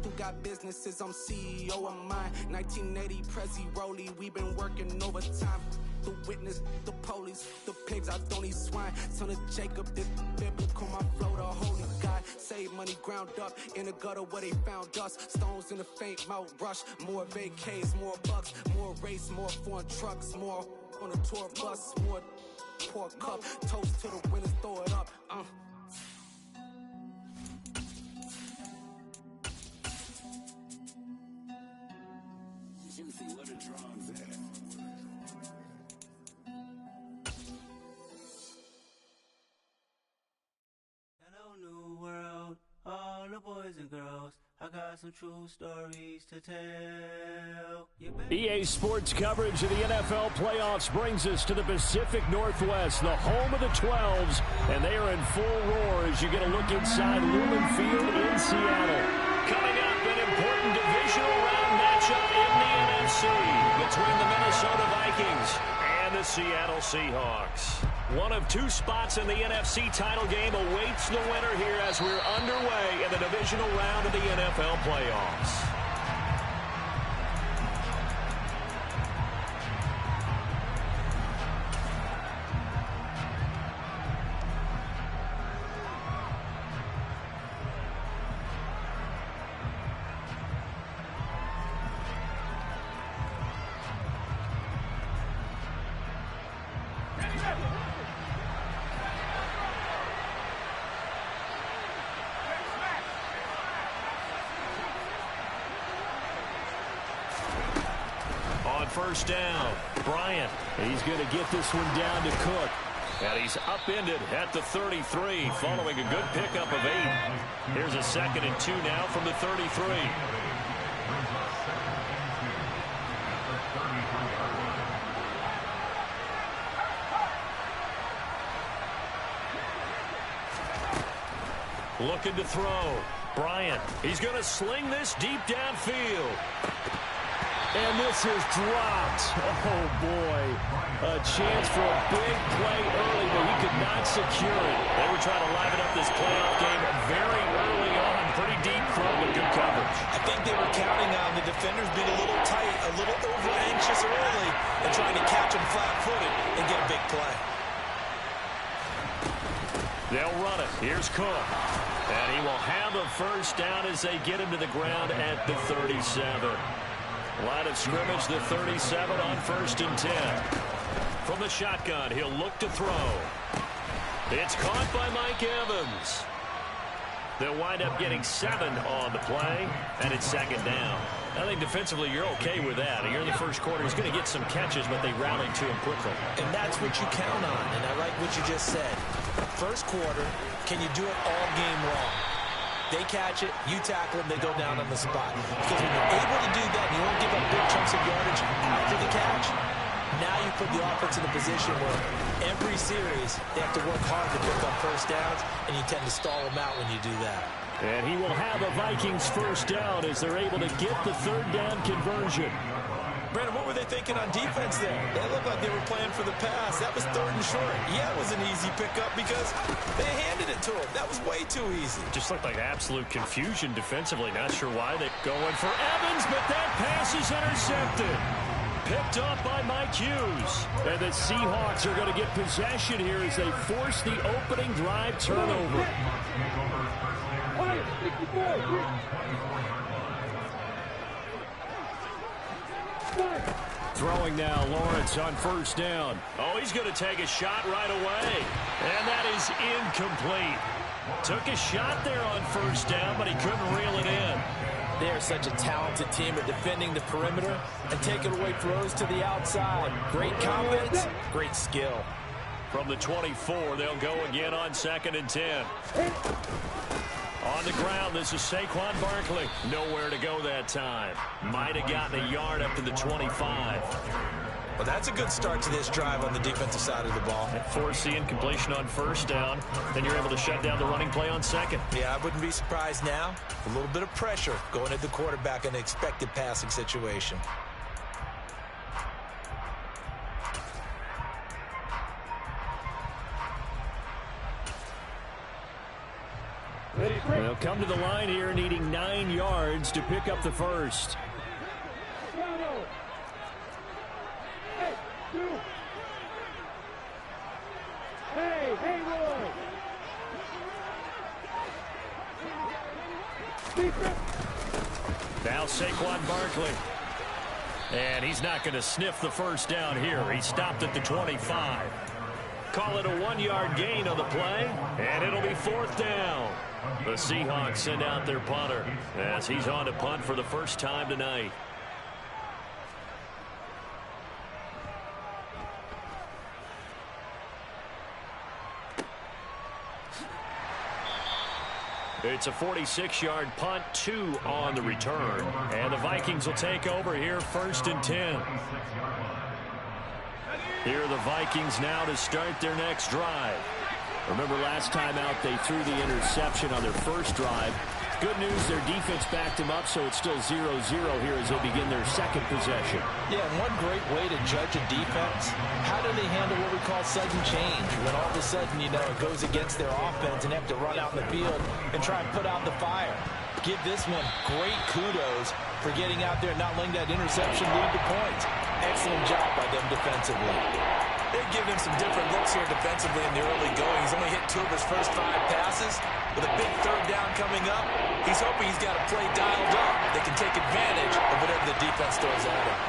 who got businesses, I'm CEO of mine. 1980 Prezi Rolly, we been working overtime. The witness, the police, the pigs, I don't eat swine. Son of Jacob, this biblical, my flow, the holy God. Save money ground up in the gutter where they found us. Stones in the faint mouth rush. More vacays, more bucks, more race, more foreign trucks, more on a tour bus, more pour cup. Toast to the winners, throw it up. Juicy, what a drums at. Hello, new world, all the boys and girls. I got some some true stories to tell. EA Sports coverage of the NFL playoffs brings us to the Pacific Northwest, the home of the 12s, and they are in full roar as you get a look inside Lumen Field in Seattle. Coming up, an important divisional round matchup in the NFC between the Minnesota Vikings and the Seattle Seahawks. One of two spots in the NFC title game awaits the winner here as we're underway in the divisional round of the NFL playoffs. First down, Bryant. He's going to get this one down to Cook. And he's upended at the 33 following a good pickup of 8. Here's a 2nd and 2 now from the 33. Looking to throw. Bryant. He's going to sling this deep downfield. And this is dropped. Oh, boy. A chance for a big play early, but he could not secure it. They were trying to liven up this playoff game very early on. Pretty deep throw with good coverage. I think they were counting on the defenders being a little tight, a little over-anxious early, and trying to catch him flat-footed and get a big play. They'll run it. Here's Cook. And he will have a first down as they get him to the ground at the 37. Line of scrimmage, the 37 on 1st and 10. From the shotgun, he'll look to throw. It's caught by Mike Evans. They'll wind up getting 7 on the play, and it's 2nd down. I think defensively you're okay with that. Here in the first quarter, he's going to get some catches, but they rallied to him quickly. And that's what you count on, and I like what you just said. First quarter, can you do it all game long? They catch it, you tackle them, they go down on the spot. Because when you're able to do that, you don't give up big chunks of yardage after the catch, now you put the offense in a position where every series they have to work hard to pick up first downs, and you tend to stall them out when you do that. And he will have a Vikings first down as they're able to get the 3rd down conversion. Brandon, what were they thinking on defense there? They looked like they were playing for the pass. That was 3rd and short. Yeah, it was an easy pickup because they handed it to him. That was way too easy. Just looked like absolute confusion defensively. Not sure why they're going for Evans, but that pass is intercepted. Picked up by Mike Hughes. And the Seahawks are going to get possession here as they force the opening drive turnover. Throwing now, Lawrence on 1st down. Oh, he's going to take a shot right away. And that is incomplete. Took a shot there on 1st down, but he couldn't reel it in. They are such a talented team at defending the perimeter and taking away throws to the outside. Great confidence, great skill. From the 24, they'll go again on 2nd and 10. On the ground, this is Saquon Barkley. Nowhere to go that time. Might have gotten a yard up to the 25. Well, that's a good start to this drive on the defensive side of the ball. Force the incompletion on 1st down. Then you're able to shut down the running play on 2nd. Yeah, I wouldn't be surprised now. A little bit of pressure going at the quarterback in an expected passing situation. They'll come to the line here needing 9 yards to pick up the first. Hey, Roy! Now Saquon Barkley. And he's not going to sniff the first down here. He stopped at the 25. Call it a 1-yard gain on the play, and it'll be 4th down. The Seahawks send out their punter as he's on to punt for the first time tonight. It's a 46-yard punt, 2 on the return. And the Vikings will take over here, 1st and 10. Here are the Vikings now to start their next drive. Remember last time out they threw the interception on their first drive. Good news, their defense backed them up, so it's still 0-0 here as they begin their second possession. Yeah, and one great way to judge a defense, how do they handle what we call sudden change? When all of a sudden, you know, it goes against their offense and they have to run out in the field and try and put out the fire. Give this one great kudos for getting out there and not letting that interception lead to points. Excellent job by them defensively. They give him some different looks here defensively in the early going. He's only hit 2 of his first 5 passes. With a big 3rd down coming up, he's hoping he's got a play dialed up that can take advantage of whatever the defense throws at him.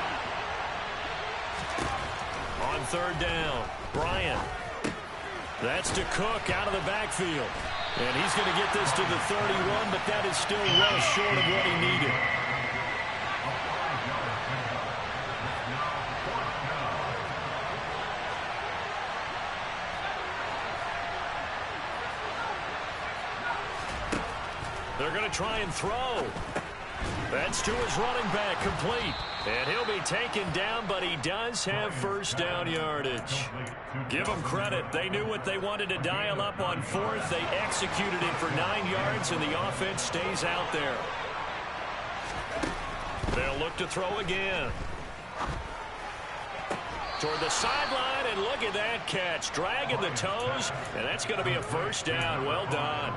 On 3rd down, Bryant. That's to Cook out of the backfield. And he's going to get this to the 31, but that is still well short of what he needed. They're going to try and throw. That's to his running back, complete. And he'll be taken down, but he does have 1st down yardage. Give them credit. They knew what they wanted to dial up on 4th. They executed it for 9 yards, and the offense stays out there. They'll look to throw again. Toward the sideline, and look at that catch. Dragging the toes, and that's going to be a 1st down. Well done.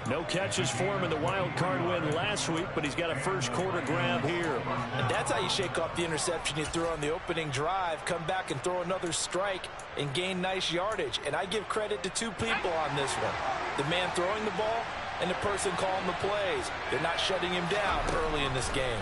No catches for him in the wild card win last week, but he's got a first quarter grab here. And that's how you shake off the interception you threw on the opening drive, come back and throw another strike and gain nice yardage. And I give credit to 2 people on this one. The man throwing the ball and the person calling the plays. They're not shutting him down early in this game.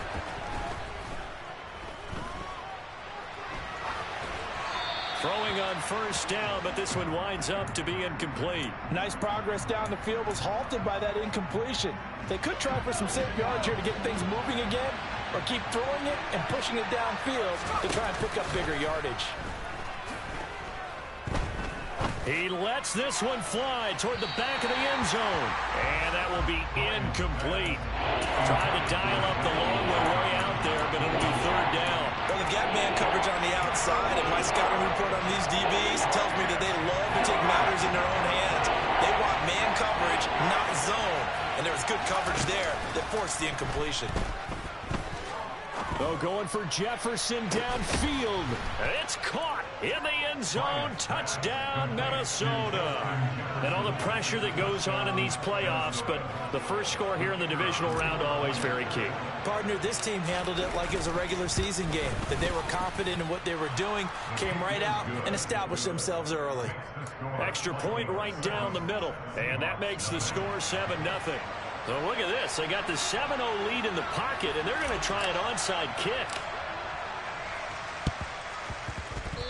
Throwing on 1st down, but this one winds up to be incomplete. Nice progress down the field, was halted by that incompletion. They could try for some safe yards here to get things moving again, or keep throwing it and pushing it downfield to try and pick up bigger yardage. He lets this one fly toward the back of the end zone. And that will be incomplete. Trying to dial up the long way out there, but it'll be 3rd down. Well, the gap man coverage on the outside, and my scouting report on these DBs tells me that they love to take matters in their own hands. They want man coverage, not zone. And there was good coverage there that forced the incompletion. Oh, going for Jefferson downfield. It's caught in the end zone. Touchdown, Minnesota. And all the pressure that goes on in these playoffs, but the first score here in the divisional round always very key. Partner, this team handled it like it was a regular season game, that they were confident in what they were doing, came right out and established themselves early. Extra point right down the middle, and that makes the score 7-0. So look at this. They got the 7-0 lead in the pocket, and they're going to try an onside kick.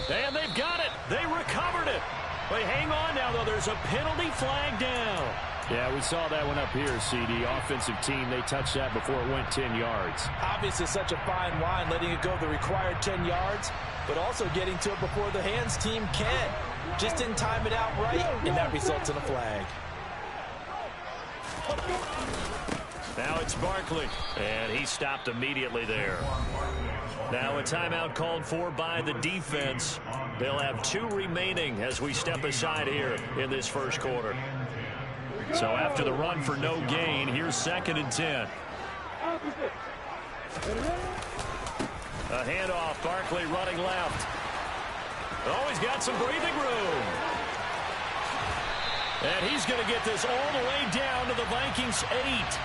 And they've got it. They recovered it. They hang on now, though. There's a penalty flag down. Yeah, we saw that one up here, CD. Offensive team, they touched that before it went 10 yards. Obviously, such a fine line, letting it go the required 10 yards, but also getting to it before the hands team can. Just didn't time it out right, and that results in a flag. Now it's Barkley, and he stopped immediately there. Now a timeout called for by the defense. They'll have 2 remaining as we step aside here in this first quarter. So after the run for no gain, here's 2nd and 10. A handoff, Barkley running left. Oh, he's got some breathing room. And he's going to get this all the way down to the Vikings 8.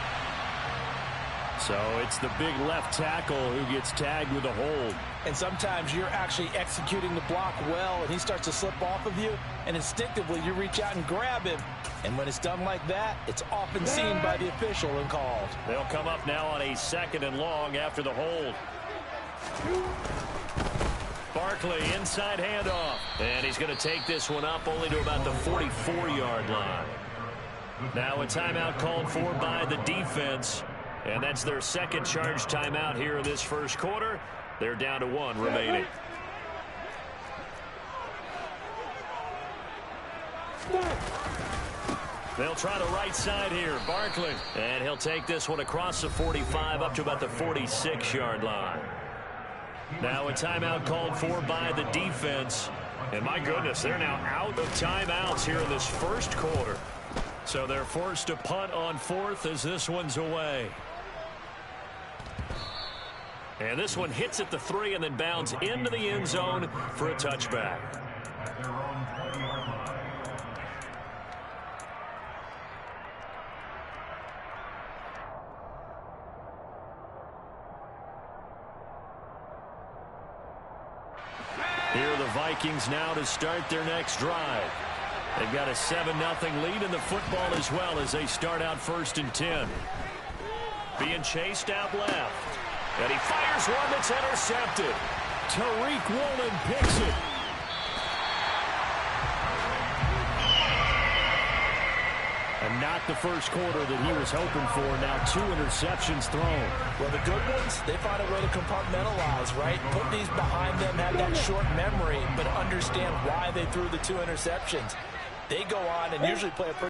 So it's the big left tackle who gets tagged with a hold. And sometimes you're actually executing the block well, and he starts to slip off of you, and instinctively you reach out and grab him. And when it's done like that, it's often seen by the official and called. They'll come up now on a 2nd and long after the hold. Barkley, inside handoff. And he's going to take this one up only to about the 44-yard line. Now a timeout called for by the defense. And that's their 2nd charge timeout here in this first quarter. They're down to 1 remaining. They'll try the right side here. Barkley. And he'll take this one across the 45 up to about the 46-yard line. Now a timeout called for by the defense. And my goodness, they're now out of timeouts here in this first quarter. So they're forced to punt on fourth as this one's away. And this one hits at the 3 and then bounds into the end zone for a touchback. Here are the Vikings now to start their next drive. They've got a 7-0 lead in the football as well as they start out 1st and 10. Being chased out left. And he fires one that's intercepted. Tariq Woolen picks it. And not the first quarter that he was hoping for. Now 2 interceptions thrown. Well, the good ones, they find a way to compartmentalize, right? Put these behind them, have that short memory, but understand why they threw the 2 interceptions. They go on and usually play a pretty